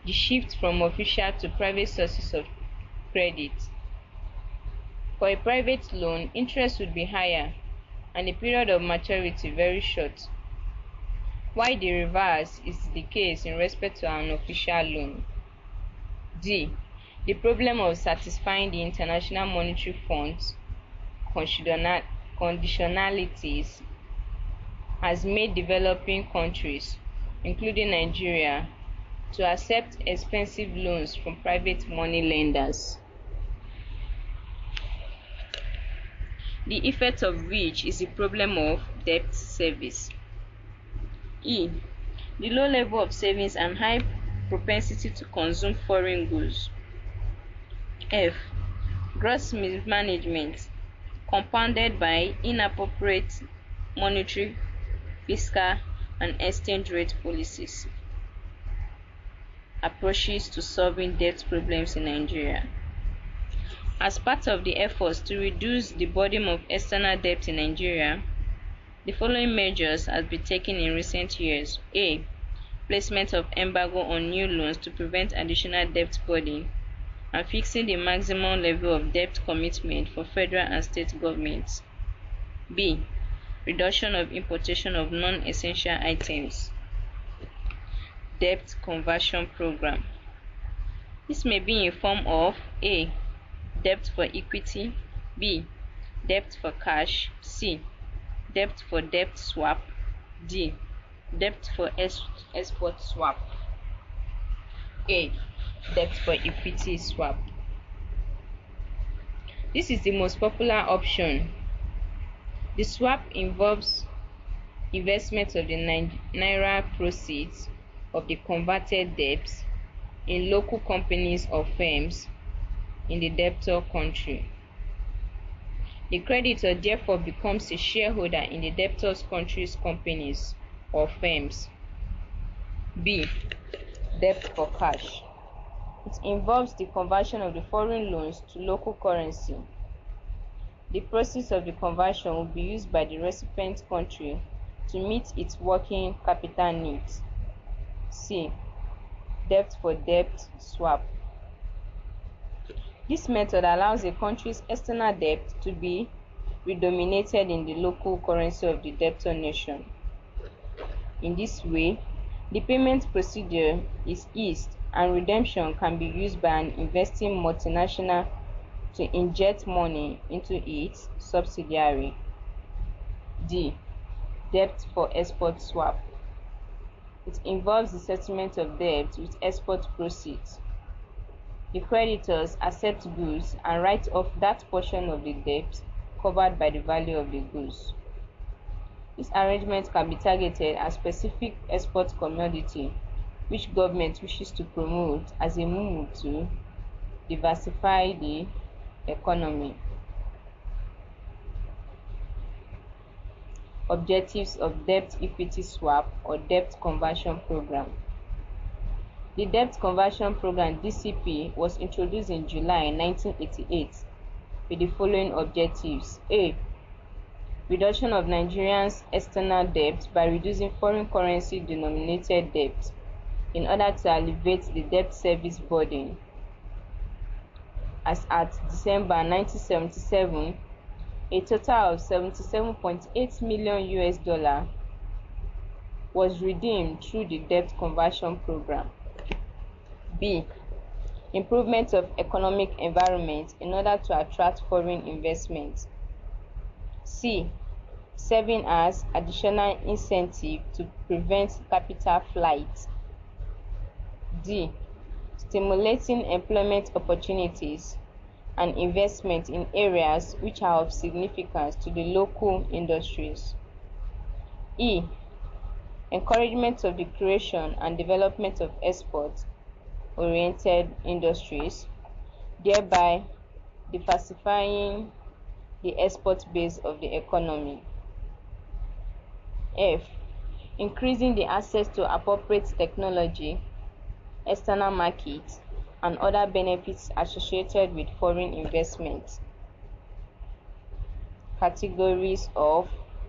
Speaker 1: The shift from official to private sources of credit. For a private loan, interest would be higher and the period of maturity very short, while the reverse is the case in respect to an official loan. D. The problem of satisfying the International Monetary Fund's conditionalities has made developing countries, including Nigeria, to accept expensive loans from private money lenders, the effect of which is the problem of debt service. E. The low level of savings and high propensity to consume foreign goods. F. Gross mismanagement compounded by inappropriate monetary, fiscal, and exchange rate policies. Approaches to solving debt problems in Nigeria. As part of the efforts to reduce the burden of external debt in Nigeria, the following measures have been taken in recent years. A. Placement of embargo on new loans to prevent additional debt burden and fixing the maximum level of debt commitment for federal and state governments. B. Reduction of importation of non-essential items. Debt conversion program. This may be in form of A. Debt for equity. B. Debt for cash. C. Debt for debt swap. D. Debt for export swap. A. Debt for equity swap. This is the most popular option. The swap involves investment of the naira proceeds of the converted debts in local companies or firms in the debtor country. The creditor therefore becomes a shareholder in the debtor's country's companies or firms. B. Debt for cash. It involves the conversion of the foreign loans to local currency. The process of the conversion will be used by the recipient country to meet its working capital needs. C. Debt for debt swap. This method allows a country's external debt to be redenominated in the local currency of the debtor nation. In this way, the payment procedure is eased and redemption can be used by an investing multinational to inject money into its subsidiary. D. Debt for export swap. It involves the settlement of debt with export proceeds. The creditors accept goods and write off that portion of the debt covered by the value of the goods. This arrangement can be targeted at specific export commodity which government wishes to promote as a move to diversify the economy. Objectives of Debt Equity Swap or Debt Conversion Program. The Debt Conversion Program (DCP) was introduced in July 1988 with the following objectives: A. Reduction of Nigerians' external debt by reducing foreign currency denominated debt in order to alleviate the debt service burden. As at December 1977, a total of $77.8 million was redeemed through the debt conversion program. B. Improvement of economic environment in order to attract foreign investment. C. Serving as additional incentive to prevent capital flight. D. Stimulating employment opportunities and investment in areas which are of significance to the local industries. E. Encouragement of the creation and development of export-oriented industries, thereby diversifying the export base of the economy. F. Increasing the access to appropriate technology, external markets, and other benefits associated with foreign investment. Categories of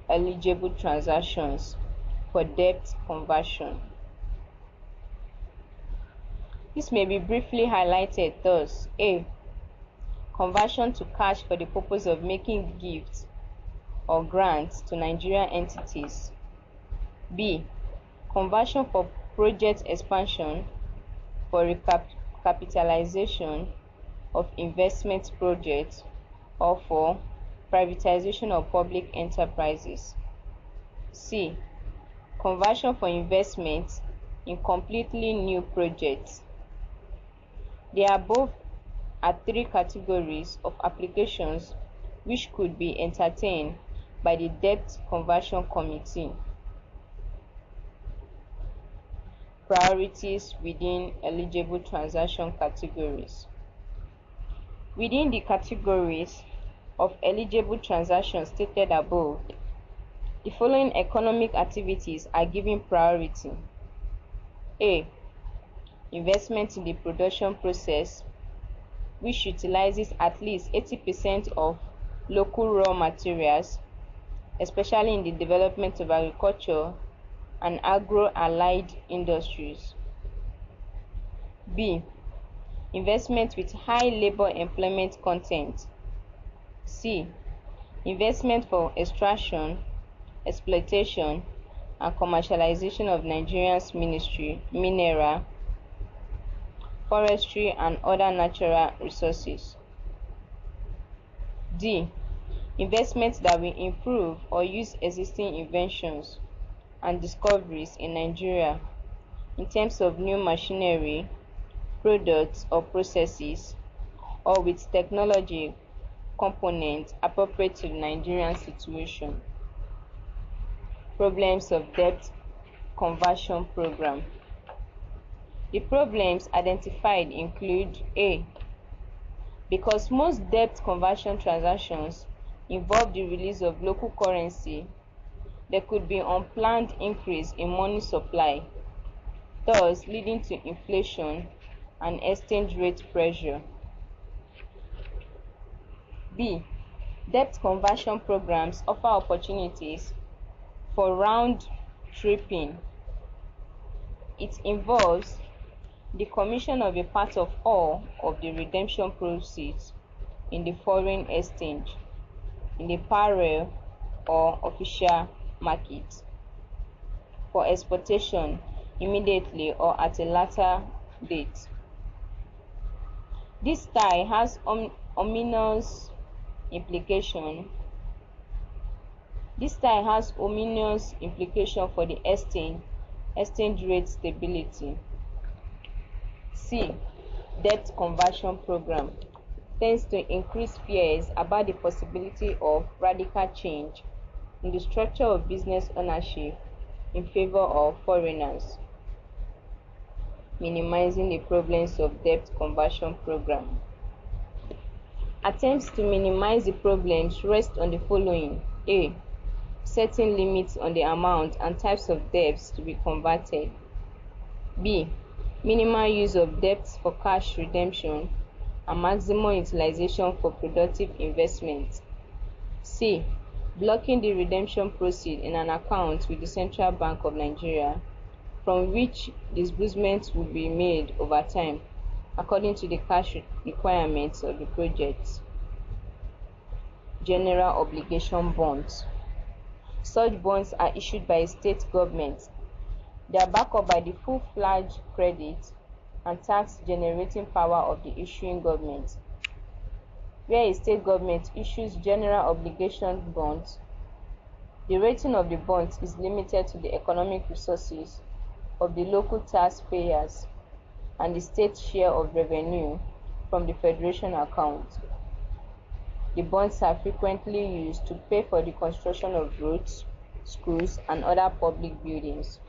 Speaker 1: eligible transactions for debt conversion. This may be briefly highlighted thus: A. Conversion to cash for the purpose of making gifts or grants to Nigerian entities. B. Conversion for project expansion, for recapitalization of investment projects, or for privatization of public enterprises. C. Conversion for investment in completely new projects. The above are three categories of applications which could be entertained by the Debt Conversion Committee. Priorities within eligible transaction categories. Within the categories of eligible transactions stated above, the following economic activities are given priority. A. Investment in the production process, which utilizes at least 80% of local raw materials, especially in the development of agriculture and agro-allied industries. B. Investment with high labor employment content. C. Investment for extraction, exploitation, and commercialization of Nigeria's mineral, forestry, and other natural resources. D. Investments that will improve or use existing inventions and discoveries in Nigeria in terms of new machinery, products, or processes, or with technology components appropriate to the Nigerian situation. Problems of Debt Conversion Program. The problems identified include: A. Because most debt conversion transactions involve the release of local currency, there could be unplanned increase in money supply, thus leading to inflation and exchange rate pressure. B. Debt conversion programs offer opportunities for round tripping. It involves the commission of a part of all of the redemption proceeds in the foreign exchange, in the parallel or official market, for exportation immediately or at a later date. This style has ominous implication. For the exchange rate stability. C. debt conversion program tends to increase fears about the possibility of radical change in the structure of business ownership in favor of foreigners, minimizing the problems of debt conversion program. Attempts to minimize the problems rest on the following: A. Setting limits on the amount and types of debts to be converted. B. Minimal use of debts for cash redemption and maximum utilization for productive investment. C. Blocking the redemption proceeds in an account with the Central Bank of Nigeria, from which disbursements will be made over time according to the cash requirements of the project. General obligation bonds. Such bonds are issued by a state government. They are backed up by the full-fledged credit and tax-generating power of the issuing government. Where a state government issues general obligation bonds, the rating of the bonds is limited to the economic resources of the local taxpayers and the state share of revenue from the federation account. The bonds are frequently used to pay for the construction of roads, schools, and other public buildings.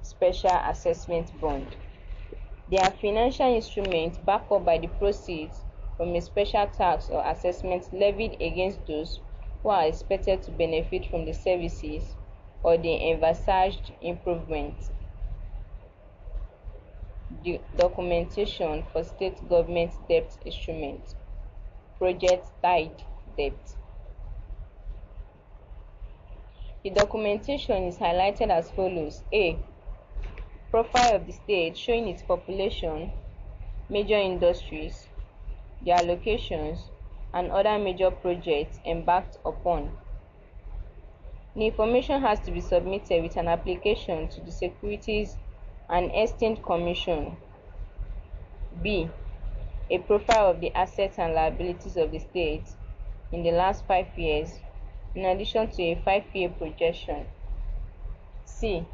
Speaker 1: Special assessment bond. They are financial instruments backed up by the proceeds from a special tax or assessment levied against those who are expected to benefit from the services or the envisaged improvements. The documentation for state government debt instruments. Project-tied debt. The documentation is highlighted as follows: A. Profile of the state showing its population, major industries, their locations, and other major projects embarked upon. The information has to be submitted with an application to the Securities and Exchange Commission. B. A profile of the assets and liabilities of the state in the last 5 years, in addition to a 5-year projection. C.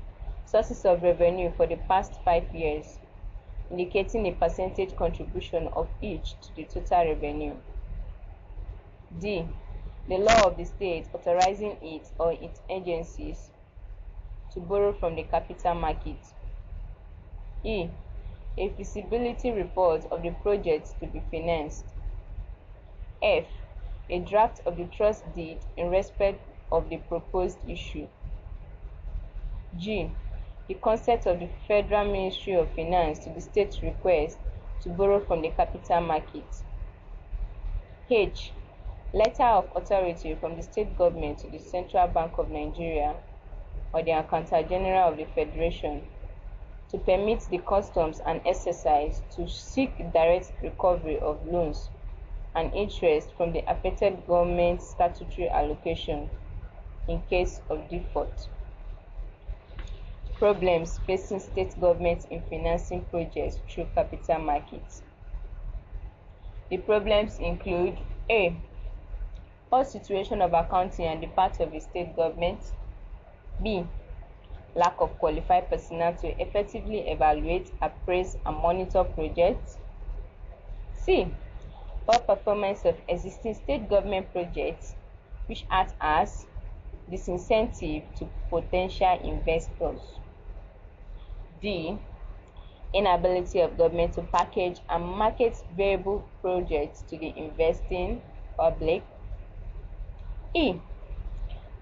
Speaker 1: Sources of revenue for the past 5 years, indicating a percentage contribution of each to the total revenue. D. The law of the state authorizing it or its agencies to borrow from the capital market. E. A feasibility report of the project to be financed. F. A draft of the trust deed in respect of the proposed issue. G. The consent of the Federal Ministry of Finance to the state's request to borrow from the capital market. H. Letter of authority from the state government to the Central Bank of Nigeria or the Accountant General of the Federation to permit the customs and exercise to seek direct recovery of loans and interest from the affected government's statutory allocation in case of default. Problems facing state governments in financing projects through capital markets. The problems include: A. Poor situation of accounting on the part of the state government. B. Lack of qualified personnel to effectively evaluate, appraise, and monitor projects. C. Poor performance of existing state government projects, which act as disincentive to potential investors. D. Inability of government to package and market viable projects to the investing public. E.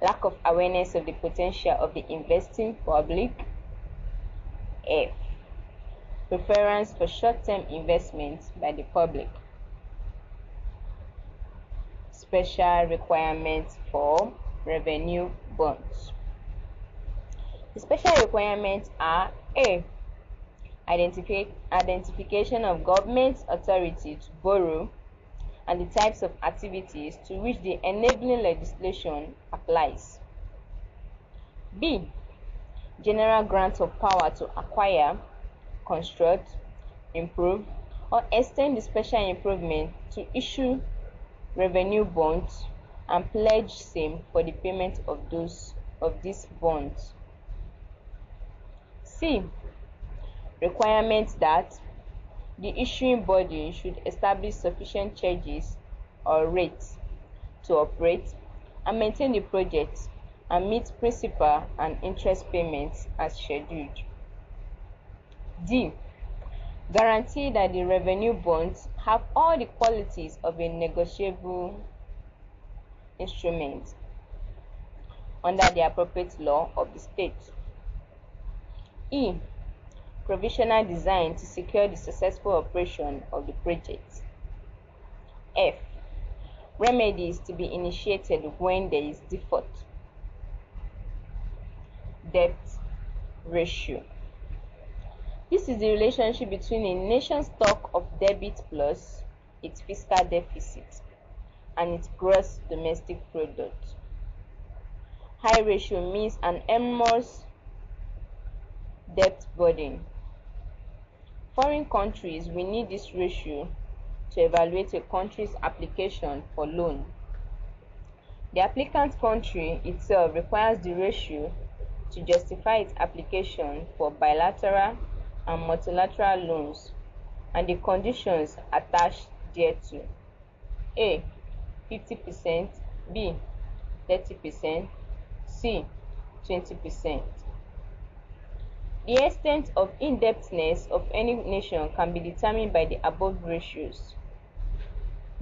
Speaker 1: Lack of awareness of the potential of the investing public. F. Preference for short-term investments by the public. Special requirements for revenue bonds. The special requirements are: A. Identification of government authority to borrow and the types of activities to which the enabling legislation applies. B. General grant of power to acquire, construct, improve, or extend the special improvement to issue revenue bonds and pledge same for the payment of these bonds. C. Requirements that the issuing body should establish sufficient charges or rates to operate and maintain the project and meet principal and interest payments as scheduled. D. Guarantee that the revenue bonds have all the qualities of a negotiable instrument under the appropriate law of the state. E. Provisional design to secure the successful operation of the project. F. Remedies to be initiated when there is default. Debt ratio. This is the relationship between a nation's stock of debit plus its fiscal deficit and its gross domestic product. High ratio means an enormous debt burden. Foreign countries will need this ratio to evaluate a country's application for loan. The applicant country itself requires the ratio to justify its application for bilateral and multilateral loans and the conditions attached thereto. A. 50%, B. 30%, C. 20%. The extent of indebtedness of any nation can be determined by the above ratios.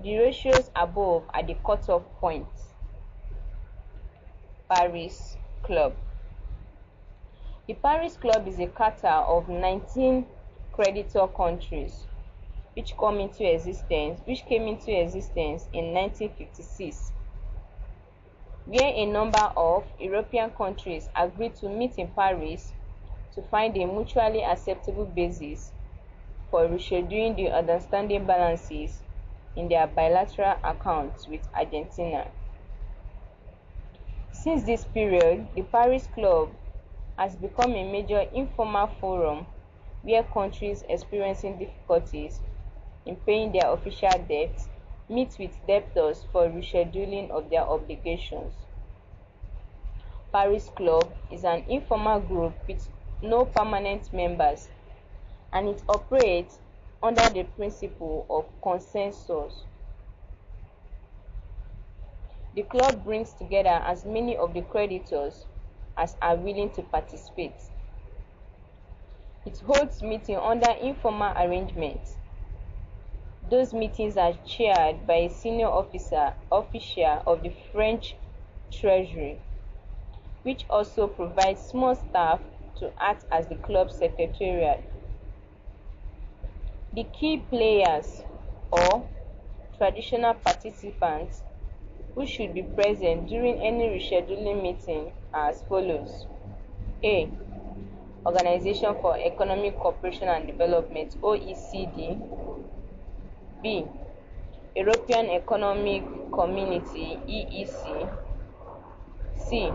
Speaker 1: The ratios above are the cutoff points. Paris Club. The Paris Club is a charter of 19 creditor countries which came into existence in 1956, where a number of European countries agreed to meet in Paris to find a mutually acceptable basis for rescheduling the outstanding balances in their bilateral accounts with Argentina. Since this period, the Paris Club has become a major informal forum where countries experiencing difficulties in paying their official debts meet with debtors for rescheduling of their obligations. Paris Club is an informal group with no permanent members, and it operates under the principle of consensus. The club brings together as many of the creditors as are willing to participate. It holds meetings under informal arrangements. Those meetings are chaired by a senior official of the French Treasury, which also provides small staff to act as the club secretariat. The key players or traditional participants who should be present during any rescheduling meeting are as follows. A. Organization for Economic Cooperation and Development, OECD. B. European Economic Community, EEC. C.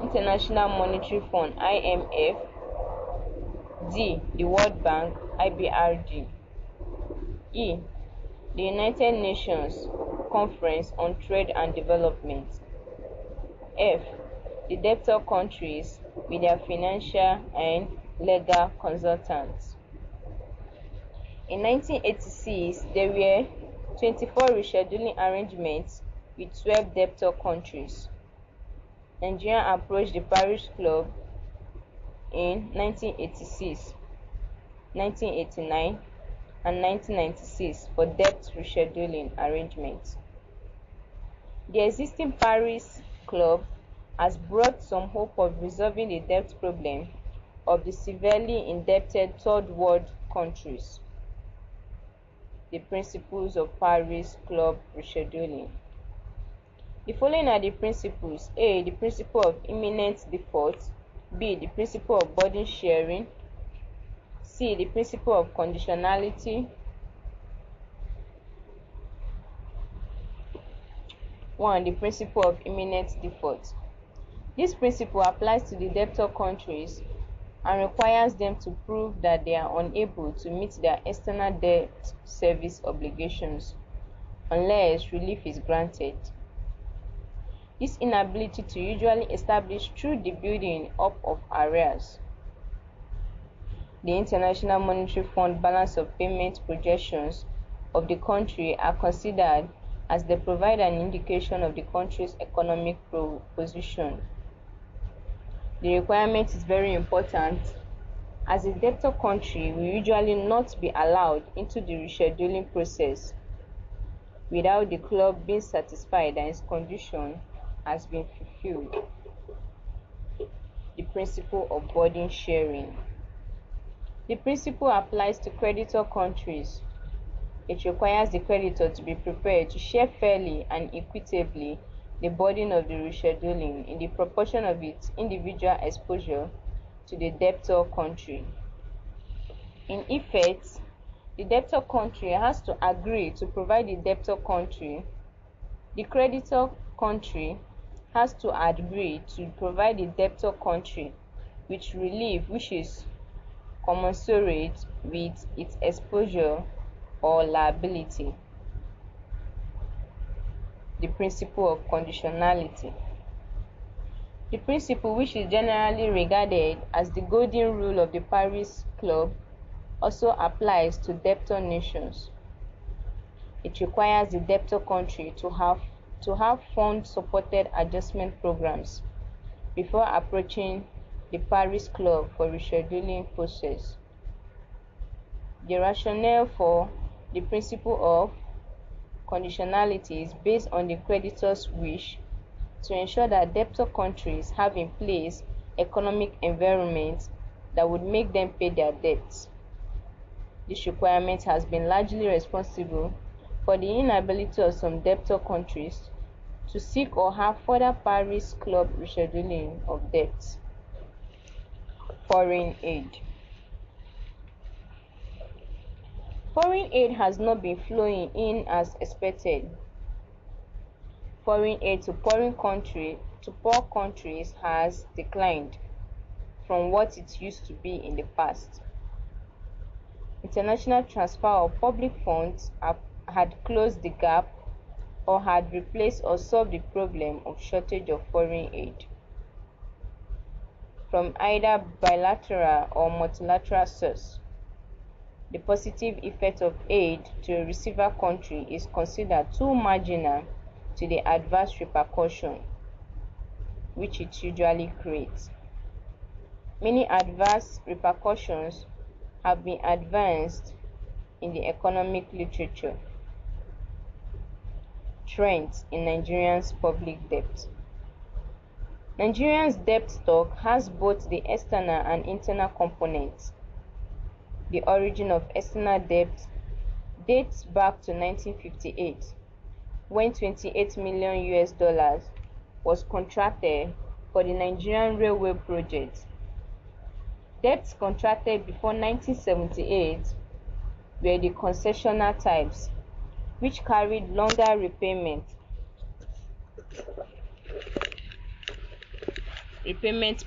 Speaker 1: International Monetary Fund, IMF. D. The World Bank, IBRD. E. The United Nations Conference on Trade and Development. F. The debtor countries with their financial and legal consultants. In 1986, there were 24 rescheduling arrangements with 12 debtor countries. Nigeria approached the Paris Club in 1986, 1989, and 1996 for debt rescheduling arrangements. The existing Paris Club has brought some hope of resolving the debt problem of the severely indebted third world countries. The principles of Paris Club rescheduling. The following are the principles. A. The principle of imminent default. B. The principle of burden sharing. C. The principle of conditionality. 1. The principle of imminent default. This principle applies to the debtor countries and requires them to prove that they are unable to meet their external debt service obligations unless relief is granted. This inability to usually establish through the building up of arrears. the International Monetary Fund balance of payment projections of the country are considered as they provide an indication of the country's economic position. The requirement is very important, as a debtor country will usually not be allowed into the rescheduling process without the club being satisfied that its condition has been fulfilled. The principle of burden sharing. The principle applies to creditor countries. It requires the creditor to be prepared to share fairly and equitably the burden of the rescheduling in the proportion of its individual exposure to the debtor country. In effect, the debtor country has to agree to provide the debtor country. The creditor country has to agree to provide the debtor country with relief which is commensurate with its exposure or liability. The principle of conditionality. The principle, which is generally regarded as the golden rule of the Paris Club, also applies to debtor nations. It requires the debtor country to have fund-supported adjustment programs before approaching the Paris Club for rescheduling process. The rationale for the principle of conditionality is based on the creditor's wish to ensure that debtor countries have in place economic environments that would make them pay their debts. This requirement has been largely responsible for the inability of some debtor countries to seek or have further Paris Club rescheduling of debts. Foreign aid. Foreign aid has not been flowing in as expected. Foreign aid to poor countries has declined from what it used to be in the past. International transfer of public funds had closed the gap or had replaced or solved the problem of shortage of foreign aid from either bilateral or multilateral source. The positive effect of aid to a receiver country is considered too marginal to the adverse repercussion which it usually creates. Many adverse repercussions have been advanced in the economic literature. Trends in Nigeria's public debt. Nigeria's debt stock has both the external and internal components. The origin of external debt dates back to 1958, when $28 million was contracted for the Nigerian Railway project. Debts contracted before 1978 were the concessional types, which carried longer repayment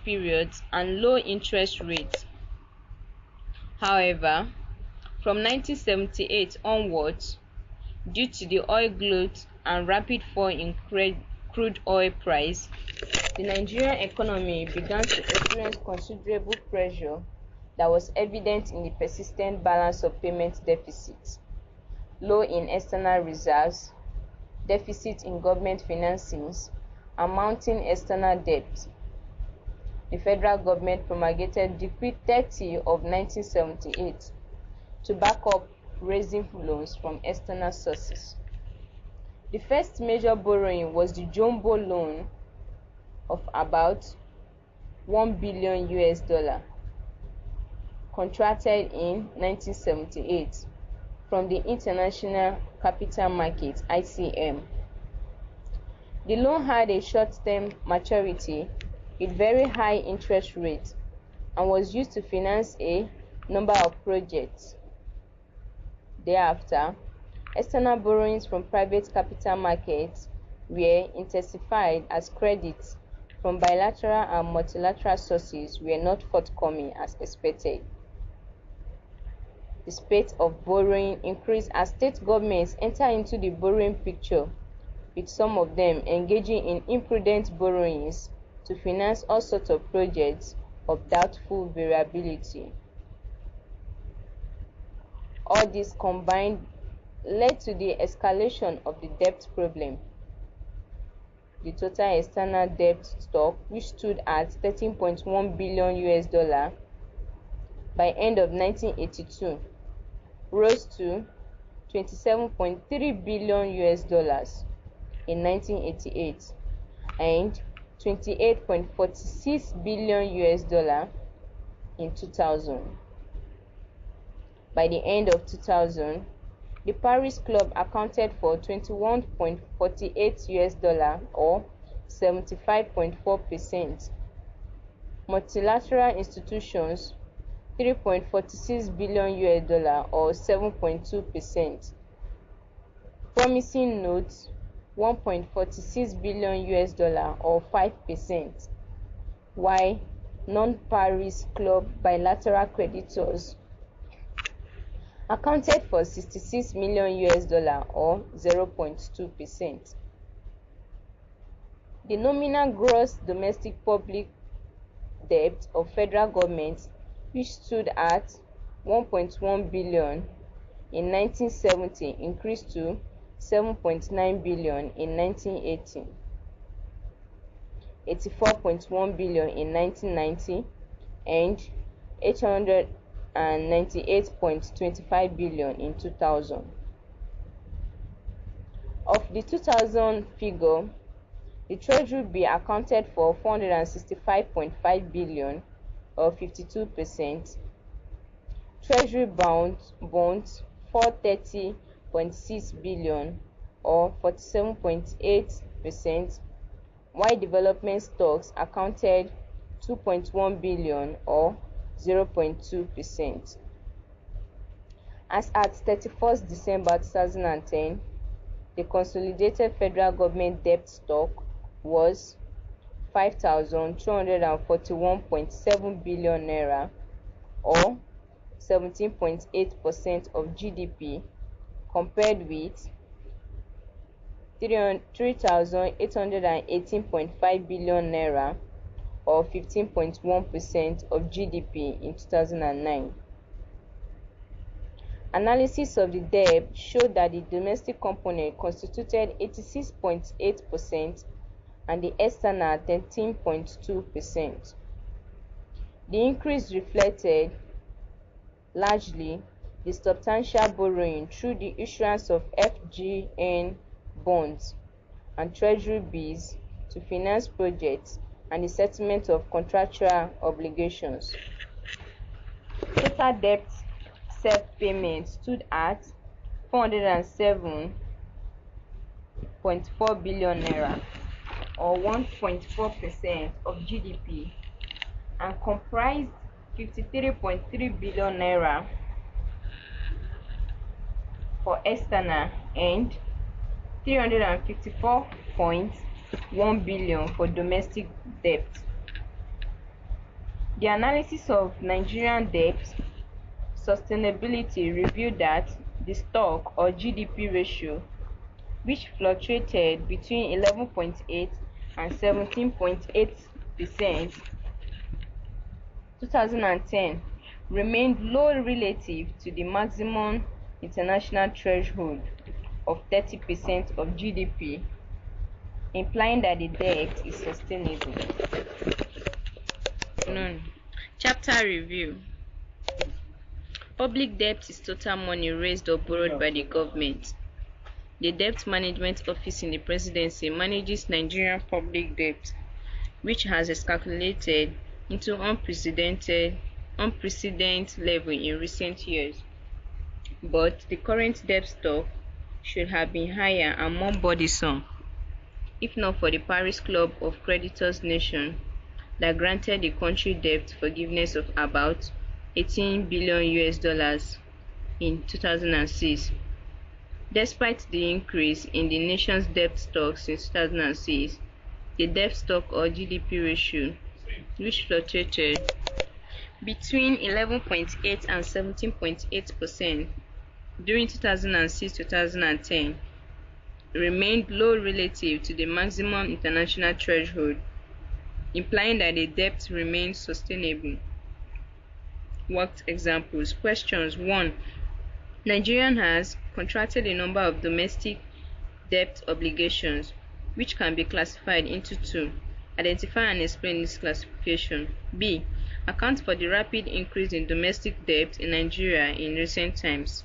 Speaker 1: periods and low interest rates. However, from 1978 onwards, due to the oil glut and rapid fall in crude oil price, the Nigerian economy began to experience considerable pressure that was evident in the persistent balance of payment deficits, low in external reserves, deficit in government financings, and mounting external debt. The federal government promulgated Decree 30 of 1978 to back up raising loans from external sources. The first major borrowing was the jumbo loan of about $1 billion contracted in 1978 from the International Capital Market (ICM). The loan had a short-term maturity with very high interest rates and was used to finance a number of projects. Thereafter, external borrowings from private capital markets were intensified as credits from bilateral and multilateral sources were not forthcoming as expected. The spate of borrowing increased as state governments entered into the borrowing picture, with some of them engaging in imprudent borrowings to finance all sorts of projects of doubtful variability. All this combined led to the escalation of the debt problem. The total external debt stock, which stood at $13.1 billion by end of 1982, rose to $27.3 billion in 1988 and $28.46 billion in 2000. By the end of 2000, the Paris Club accounted for $21.48 or 75.4%. Multilateral institutions $3.46 billion or 7.2%. Promising notes $1.46 billion or 5%, while non-Paris Club bilateral creditors accounted for $66 million or 0.2%. The nominal gross domestic public debt of federal government, which stood at $1.1 billion in 1970, increased to $7.9 billion in 1980, $84.1 billion in 1990, and $898.25 billion in 2000. Of the 2000 figure, the Treasury bill accounted for $465.5 billion or 52%, Treasury bonds $430.6 billion or 47.8%, while development stocks accounted $2.1 billion or 0.2%. As at 31st December 2010, the consolidated federal government debt stock was 5,241.7 billion naira or 17.8% of GDP, compared with 3,818.5 billion naira or 15.1% of GDP in 2009. Analysis of the debt showed that the domestic component constituted 86.8% and the external 13.2%. The increase reflected largely the substantial borrowing through the issuance of FGN bonds and treasury bills to finance projects and the settlement of contractual obligations. Total debt self-payment stood at 407.4 billion naira or 1.4% of GDP and comprised 53.3 billion naira for external and 354.1 billion for domestic debt. The analysis of Nigerian debt sustainability revealed that the stock or GDP ratio, which fluctuated between 11.8 and 17.8%, 2010, remained low relative to the maximum international threshold of 30% of GDP, implying that the debt is sustainable. Chapter review. Public debt is total money raised or borrowed by the government. The Debt Management Office in the Presidency manages Nigerian public debt, which has escalated into unprecedented level in recent years. But the current debt stock should have been higher and more burdensome, if not for the Paris Club of Creditors Nation that granted the country debt forgiveness of about $18 billion in 2006. Despite the increase in the nation's debt stock since 2006, the debt stock or GDP ratio, which fluctuated between 11.8 and 17.8% during 2006-2010, remained low relative to the maximum international threshold, implying that the debt remains sustainable. Worked examples. Questions 1. Nigeria has contracted a number of domestic debt obligations, which can be classified into two. Identify and explain this classification. B. Account for the rapid increase in domestic debt in Nigeria in recent times.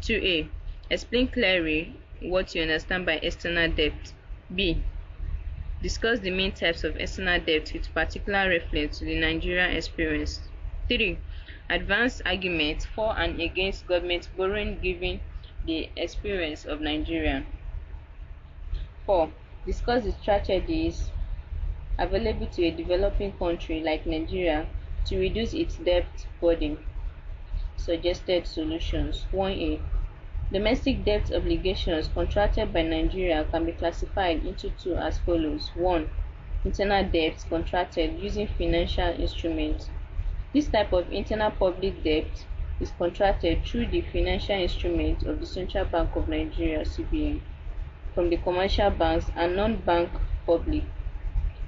Speaker 1: 2a. Explain clearly what you understand by external debt. B. Discuss the main types of external debt with particular reference to the Nigerian experience. 3. Advance arguments for and against government borrowing given the experience of Nigeria. 4. Discuss the strategies available to a developing country like Nigeria to reduce its debt burden. Suggested solutions. 1a. Domestic debt obligations contracted by Nigeria can be classified into two as follows. 1. Internal debts contracted using financial instruments. This type of internal public debt is contracted through the financial instruments of the Central Bank of Nigeria (CBN) from the commercial banks and non-bank public.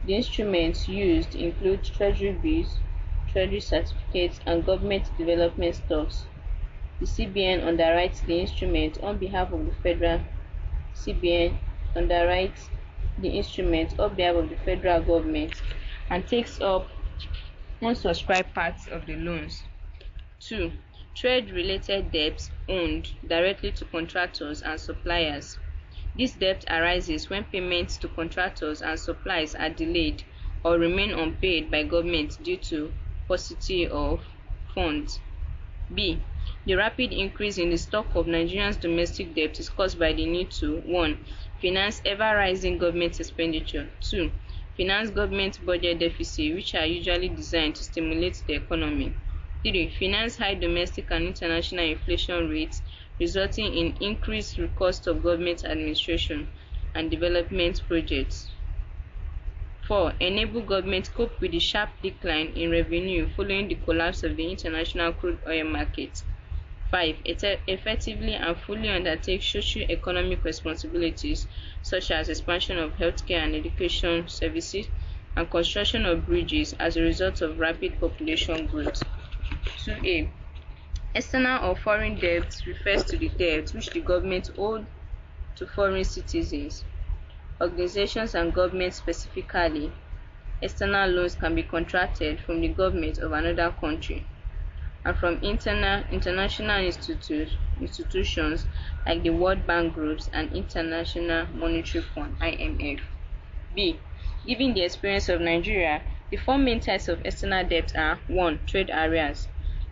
Speaker 1: The instruments used include treasury bills, treasury certificates, and government development stocks. The CBN underwrites the instrument on behalf of the federal CBN underwrites the instrument on behalf of the federal government and takes up unsubscribed parts of the loans. 2. Trade-related debts owed directly to contractors and suppliers. This debt arises when payments to contractors and suppliers are delayed or remain unpaid by government due to paucity of funds. B. The rapid increase in the stock of Nigeria's domestic debt is caused by the need to 1. Finance ever-rising government expenditure. 2. Finance government budget deficit, which are usually designed to stimulate the economy. 3. Finance high domestic and international inflation rates, resulting in increased cost of government administration and development projects. 4. Enable government cope with the sharp decline in revenue following the collapse of the international crude oil market. 5. Effectively and fully undertake socio-economic responsibilities such as expansion of healthcare and education services and construction of bridges as a result of rapid population growth. 2a. External or foreign debt refers to the debt which the government owed to foreign citizens, organizations and governments specifically. External loans can be contracted from the government of another country and from international institutions like the World Bank groups and International Monetary Fund (IMF). B. Given the experience of Nigeria, the four main types of external debt are 1. Trade arrears.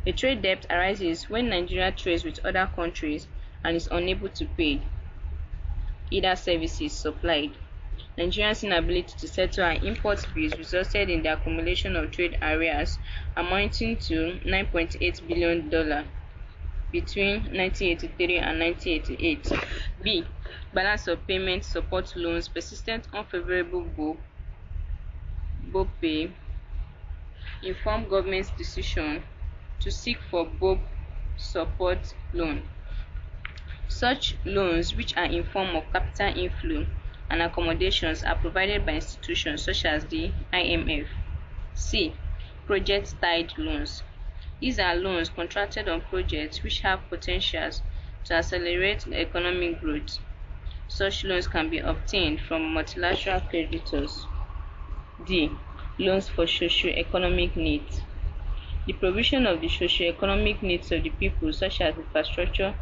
Speaker 1: A trade debt arises when Nigeria trades with other countries and is unable to pay either services supplied. Nigeria's inability to settle her import bills resulted in the accumulation of trade arrears amounting to $9.8 billion between 1983 and 1988. B. Balance of payment support loans, persistent unfavorable BOP pay, informed government's decision to seek for BOP support loan. Such loans, which are in form of capital inflow and accommodations, are provided by institutions such as the IMF. C. Project-tied loans. These are loans contracted on projects which have potentials to accelerate economic growth. Such loans can be obtained from multilateral creditors. D. Loans for socio-economic needs. The provision of the socio-economic needs of the people, such as infrastructure,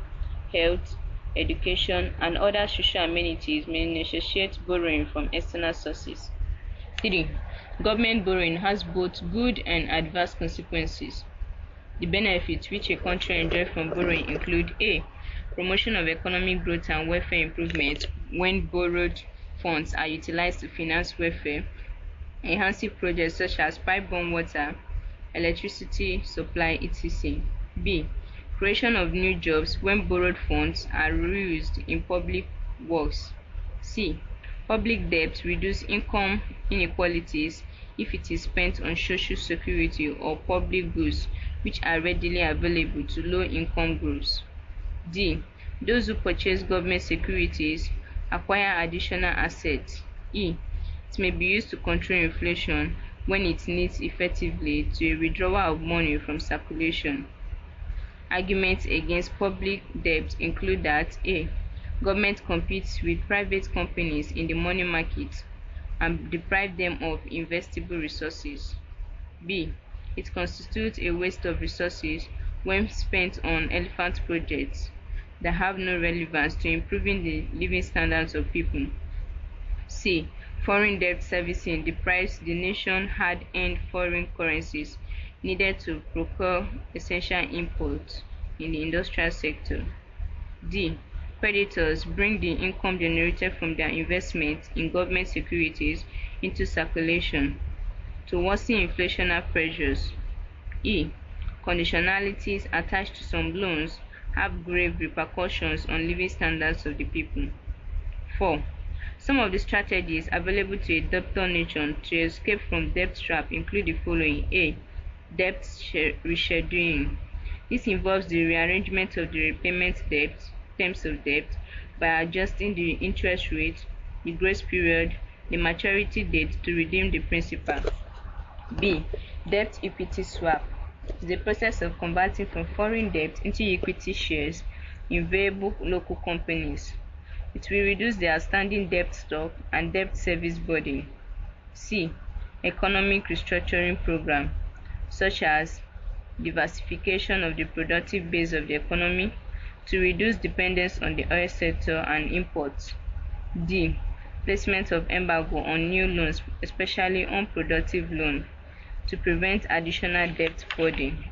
Speaker 1: health, education, and other social amenities, may necessitate borrowing from external sources. 3. Government borrowing has both good and adverse consequences. The benefits which a country enjoys from borrowing include A. Promotion of economic growth and welfare improvement when borrowed funds are utilized to finance welfare, enhancing projects such as pipe-borne water, electricity supply, etc. B. Creation of new jobs when borrowed funds are reused in public works. C. Public debt reduces income inequalities if it is spent on social security or public goods which are readily available to low-income groups. D. Those who purchase government securities acquire additional assets. E. It may be used to control inflation when it leads effectively to a withdrawal of money from circulation. Arguments against public debt include that A. Government competes with private companies in the money market and deprive them of investable resources. B. It constitutes a waste of resources when spent on elephant projects that have no relevance to improving the living standards of people. C. Foreign debt servicing deprives the nation hard-earned foreign currencies needed to procure essential imports in the industrial sector. D. Creditors bring the income generated from their investments in government securities into circulation to worsen inflationary pressures. E. Conditionalities attached to some loans have grave repercussions on living standards of the people. 4. Some of the strategies available to a debtor nation to escape from debt trap include the following. A. Debt rescheduling. This involves the rearrangement of the repayment terms of debt by adjusting the interest rate, the grace period, the maturity date to redeem the principal. B. Debt equity swap. It is the process of converting from foreign debt into equity shares in variable local companies. It will reduce the outstanding debt stock and debt service burden. C. Economic restructuring program, such as diversification of the productive base of the economy to reduce dependence on the oil sector and imports. D. Placement of embargo on new loans, especially unproductive loans, to prevent additional debt burden.